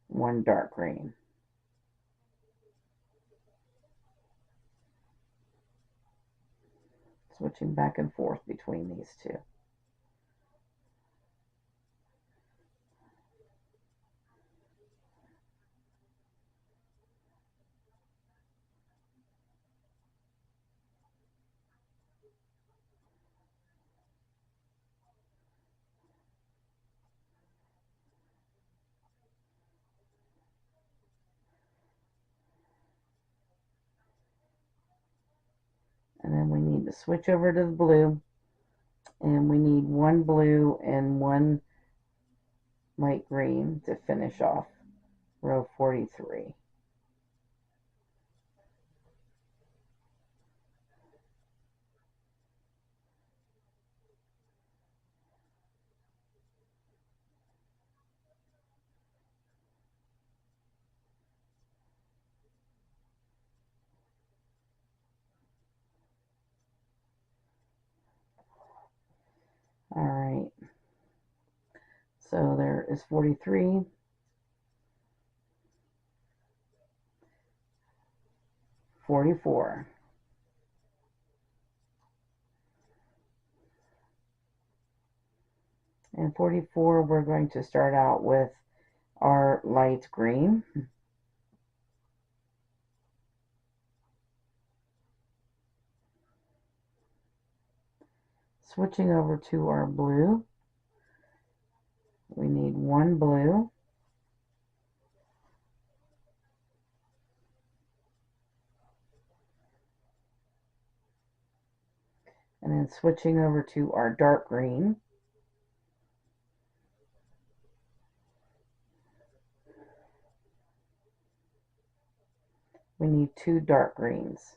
1 dark green. Switching back and forth between these 2. And then we need to switch over to the blue, and we need 1 blue and 1 light green to finish off row 43. All right, so there is 43, 44. And 44, we're going to start out with our light green. Switching over to our blue, we need 1 blue, and then switching over to our dark green, we need 2 dark greens.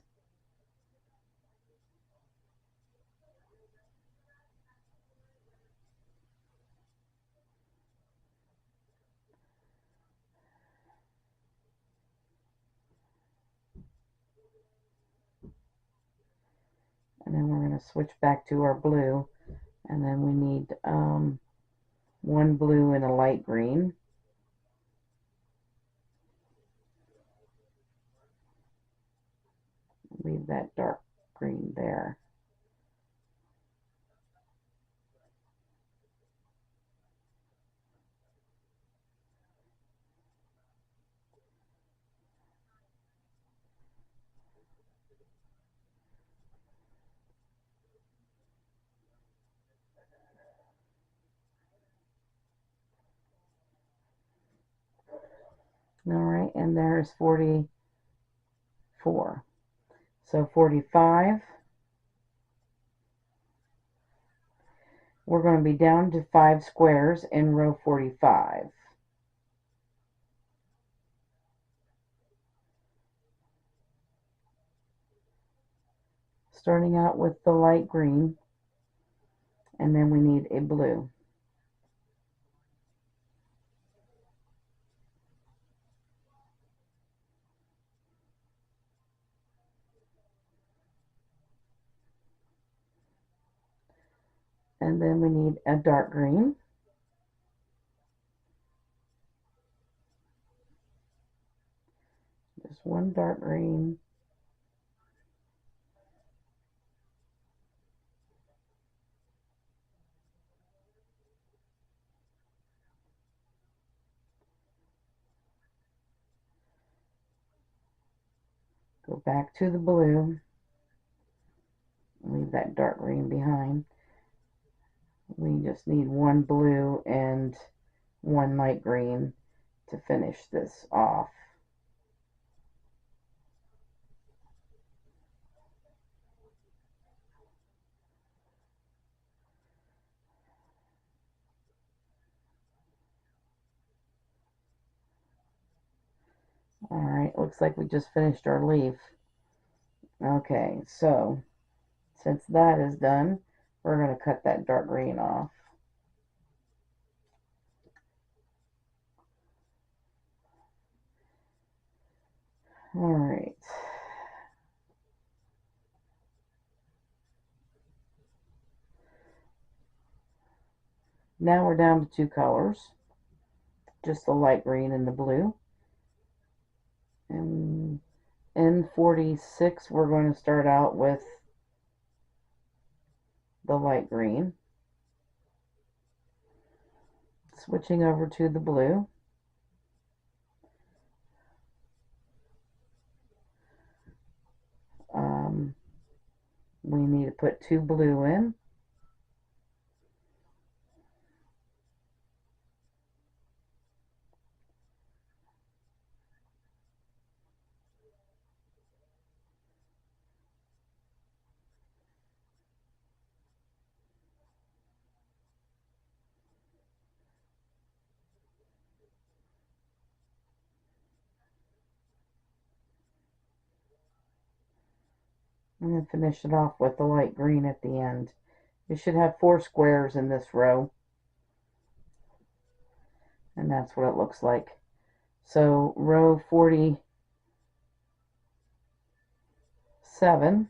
And then we're going to switch back to our blue, and then we need one blue and a light green. Leave that dark green there. All right, and there's 44. So 45, we're going to be down to 5 squares in row 45. Starting out with the light green, and then we need a blue. And then we need a dark green. Just one dark green. Go back to the blue. Leave that dark green behind. We just need one blue and one light green to finish this off. Alright, looks like we just finished our leaf. Okay, so since that is done, we're going to cut that dark green off. Alright. Now we're down to 2 colors. Just the light green and the blue. And in 46, we're going to start out with the light green. Switching over to the blue. We need to put 2 blue in. And then finish it off with the light green at the end. You should have 4 squares in this row. And that's what it looks like. So row 47,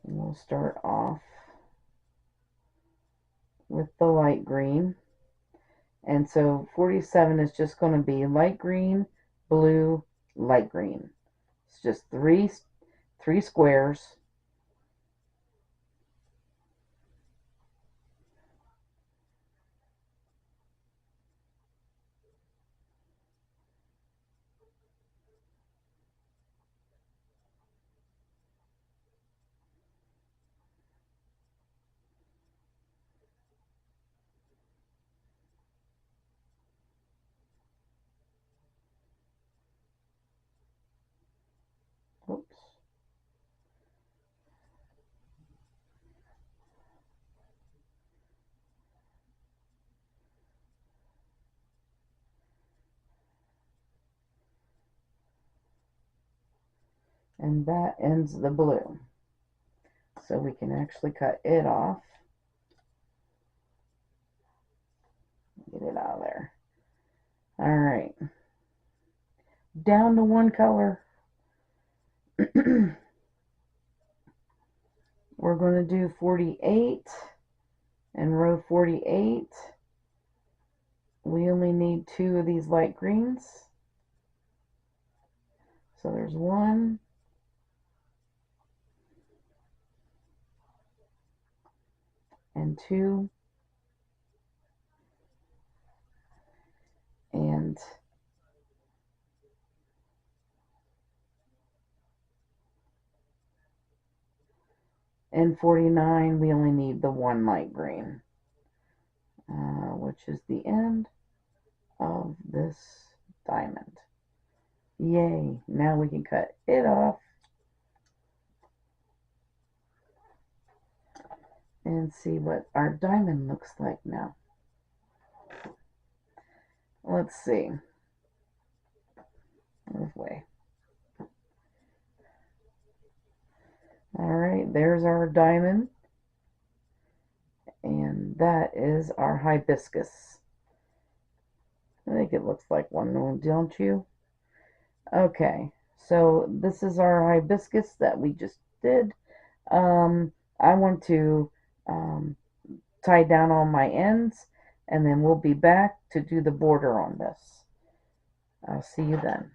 we'll start off with the light green. And so 47 is just going to be light green, blue, light green. It's just three squares. Oops. And that ends the blue. So we can actually cut it off. Get it out of there. Alright. Down to 1 color. We're going to do 48 and row 48. We only need 2 of these light greens. So there's 1 and 2 and 49. We only need the 1 light green, which is the end of this diamond. Yay, now we can cut it off and see what our diamond looks like now. Let's see. This way. Alright, there's our diamond. And that is our hibiscus. I think it looks like one, don't you? Okay, so this is our hibiscus that we just did. I want to tie down all my ends, and then we'll be back to do the border on this. I'll see you then.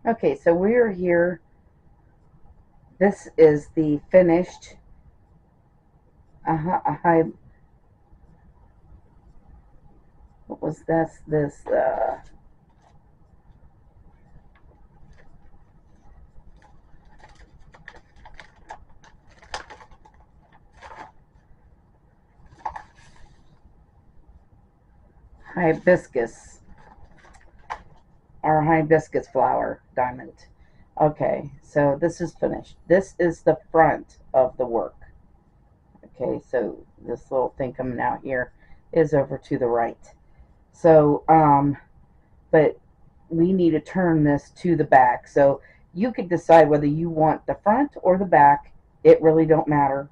Okay, so we are here. This is the finished what was this hibiscus, our hibiscus flower diamond. Okay, so this is finished. This is the front of the work. Okay, so this little thing coming out here is over to the right. So, but we need to turn this to the back. So you could decide whether you want the front or the back. It really don't matter.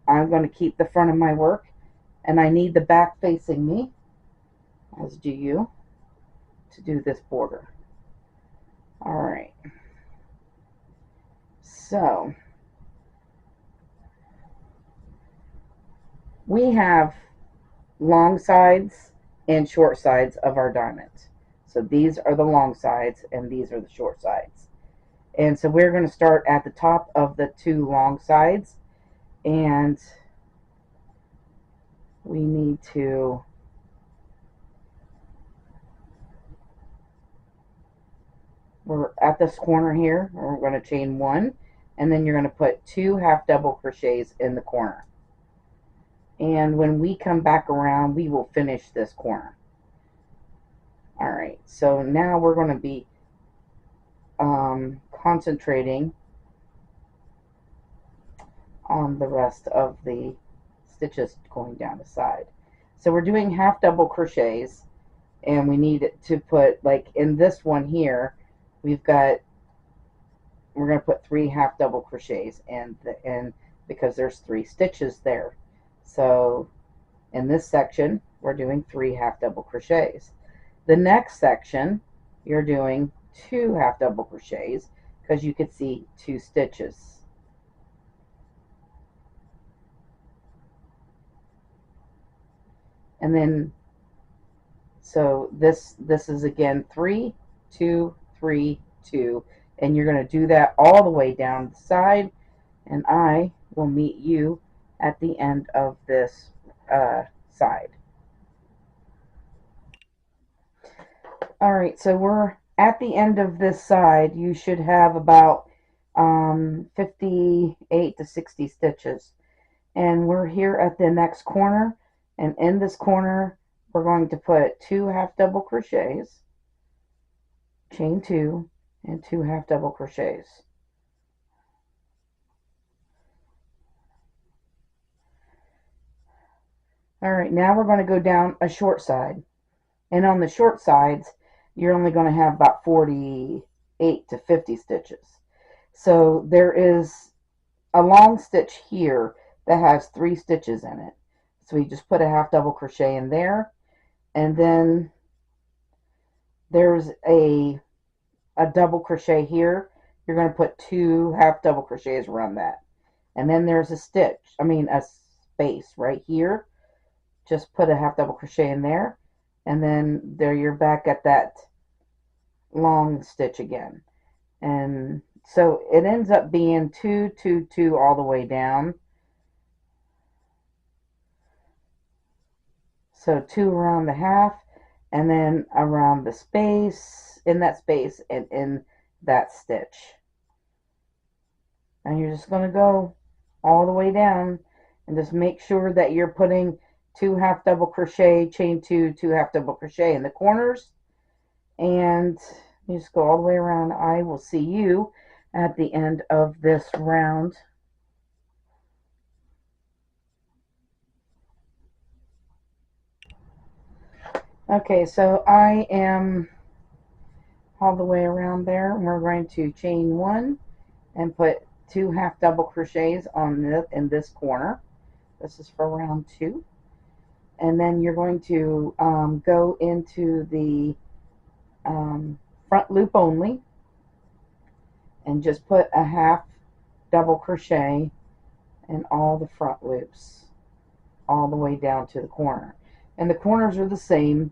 I'm going to keep the front of my work, and I need the back facing me, as do you, to do this border. All right. So we have long sides and short sides of our diamond. So these are the long sides and these are the short sides. And so we're going to start at the top of the 2 long sides, and we need to we're at this corner here. We're going to chain 1, and then you're going to put 2 half double crochets in the corner. And when we come back around, we will finish this corner. All right, so now we're going to be concentrating on the rest of the stitches going down the side. So we're doing half double crochets, and we need to put, like in this one here, we're going to put 3 half double crochets in because there's 3 stitches there. So in this section, we're doing 3 half double crochets. The next section, you're doing 2 half double crochets because you could see 2 stitches. And then, so this is again 3, 2, 3, 2, and you're going to do that all the way down the side, and I will meet you at the end of this side. All right, so we're at the end of this side. You should have about 58 to 60 stitches, and we're here at the next corner, and in this corner we're going to put 2 half double crochets, chain 2, and 2 half double crochets. All right, now we're going to go down a short side, and on the short sides you're only going to have about 48 to 50 stitches. So there is a long stitch here that has 3 stitches in it. So you just put a half double crochet in there, and then there's a double crochet here. You're going to put 2 half double crochets around that. And then there's a stitch, a space right here. Just put a half double crochet in there. And then there you're back at that long stitch again. And so it ends up being 2, 2, 2 all the way down. So 2 around the half, and then around the space, in that space, and in that stitch. And you're just going to go all the way down, and just make sure that you're putting 2 half double crochet, chain 2, 2 half double crochet in the corners, and you just go all the way around. I will see you at the end of this round. Okay, so I am all the way around there. We're going to chain 1 and put 2 half double crochets on in this corner. This is for round 2. And then you're going to go into the front loop only and just put a half double crochet in all the front loops all the way down to the corner. And the corners are the same.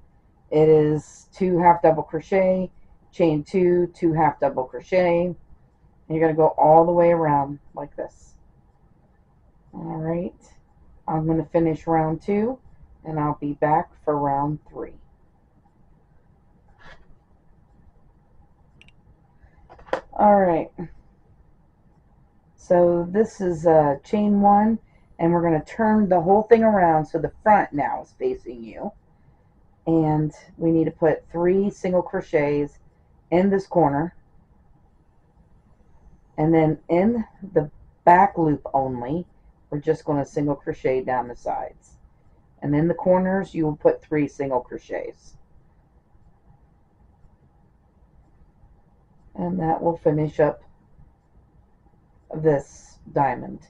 It is 2 half double crochet, chain 2, 2 half double crochet, and you're going to go all the way around like this. Alright, I'm going to finish round 2 and I'll be back for round 3. Alright, so this is chain 1, and we're going to turn the whole thing around so the front now is facing you. And we need to put 3 single crochets in this corner, and then in the back loop only we're just going to single crochet down the sides, and in the corners you will put 3 single crochets, and that will finish up this diamond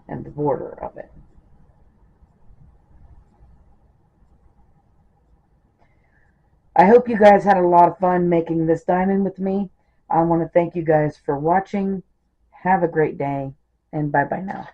and the border of it. I hope you guys had a lot of fun making this diamond with me. I want to thank you guys for watching. Have a great day, and bye bye now.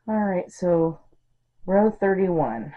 All right, so row 31.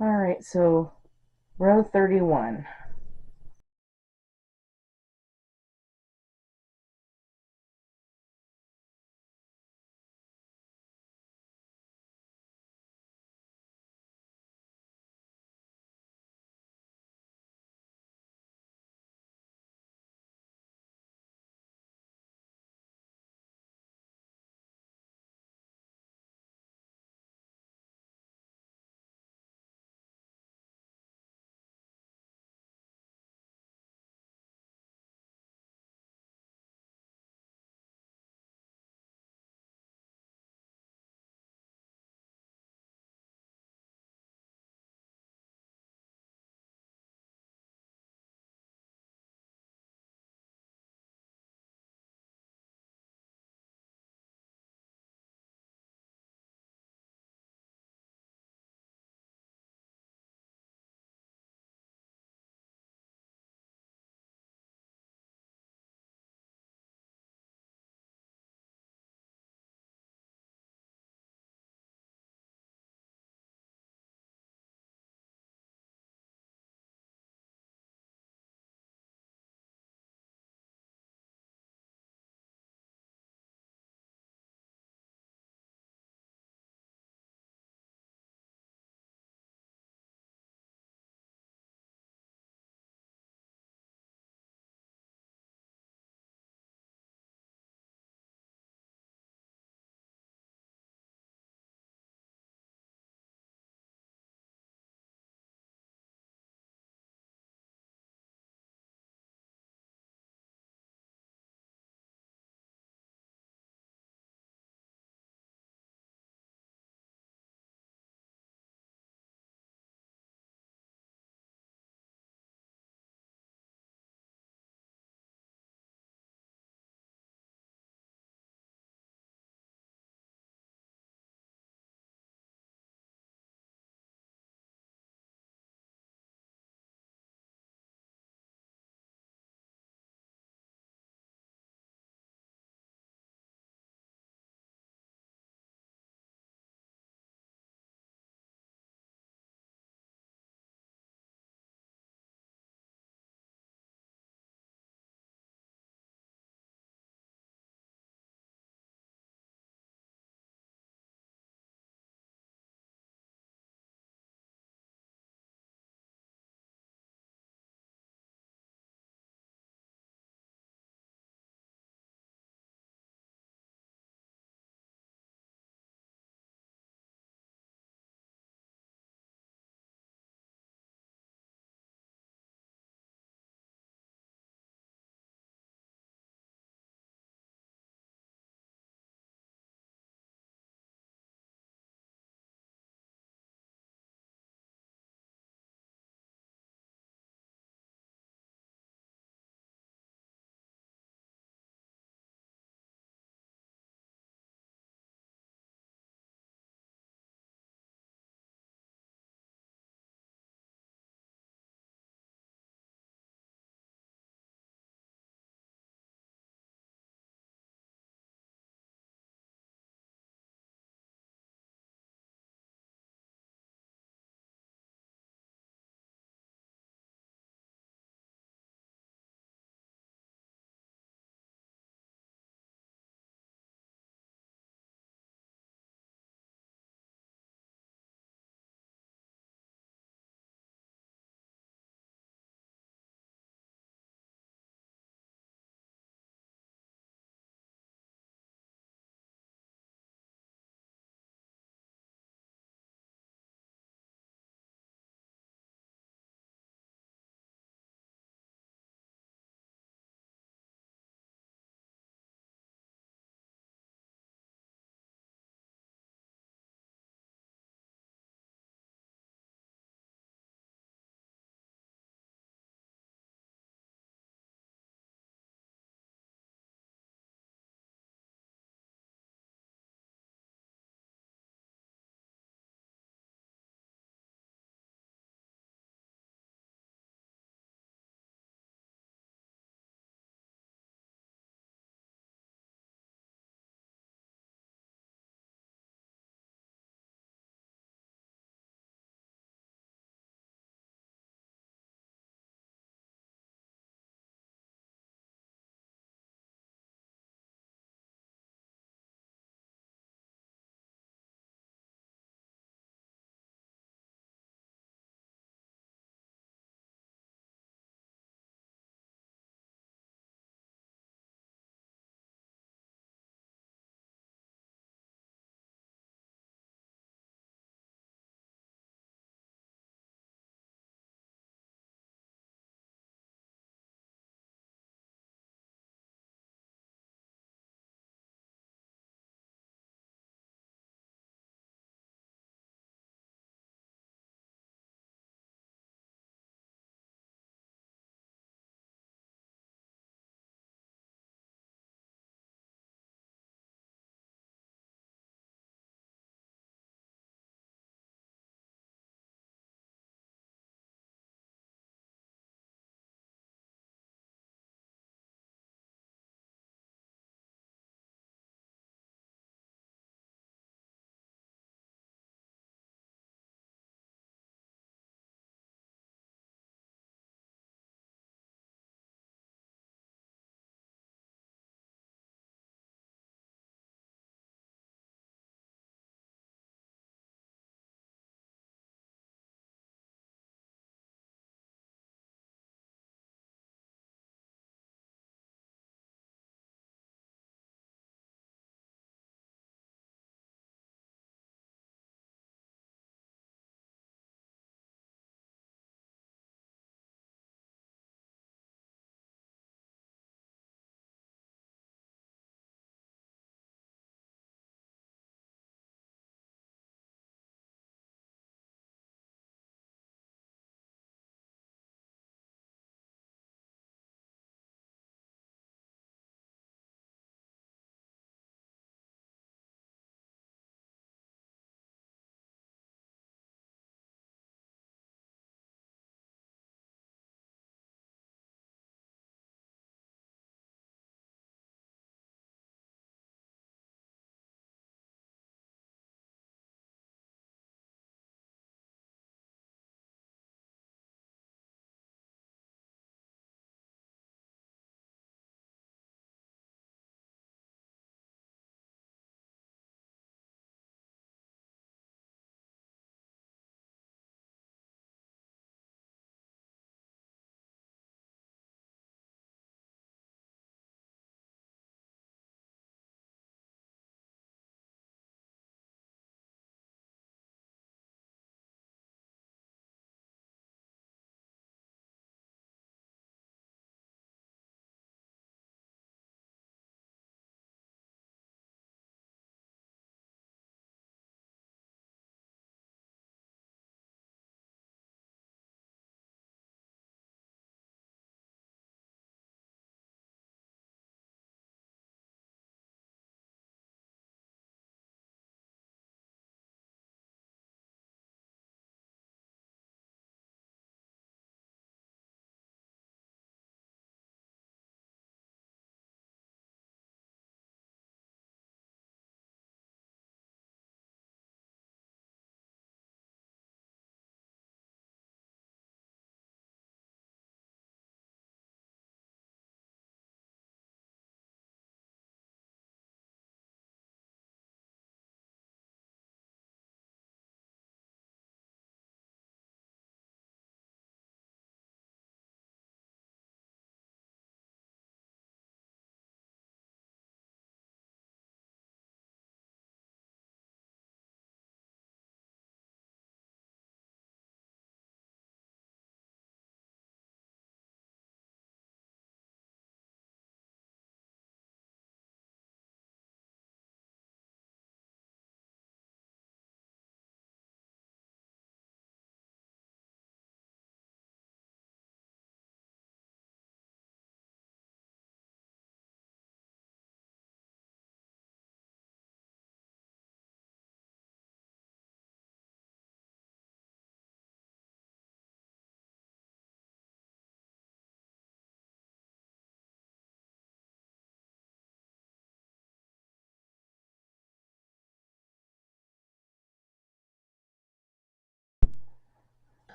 All right, so row 31.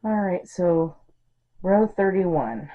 Alright, so row 31.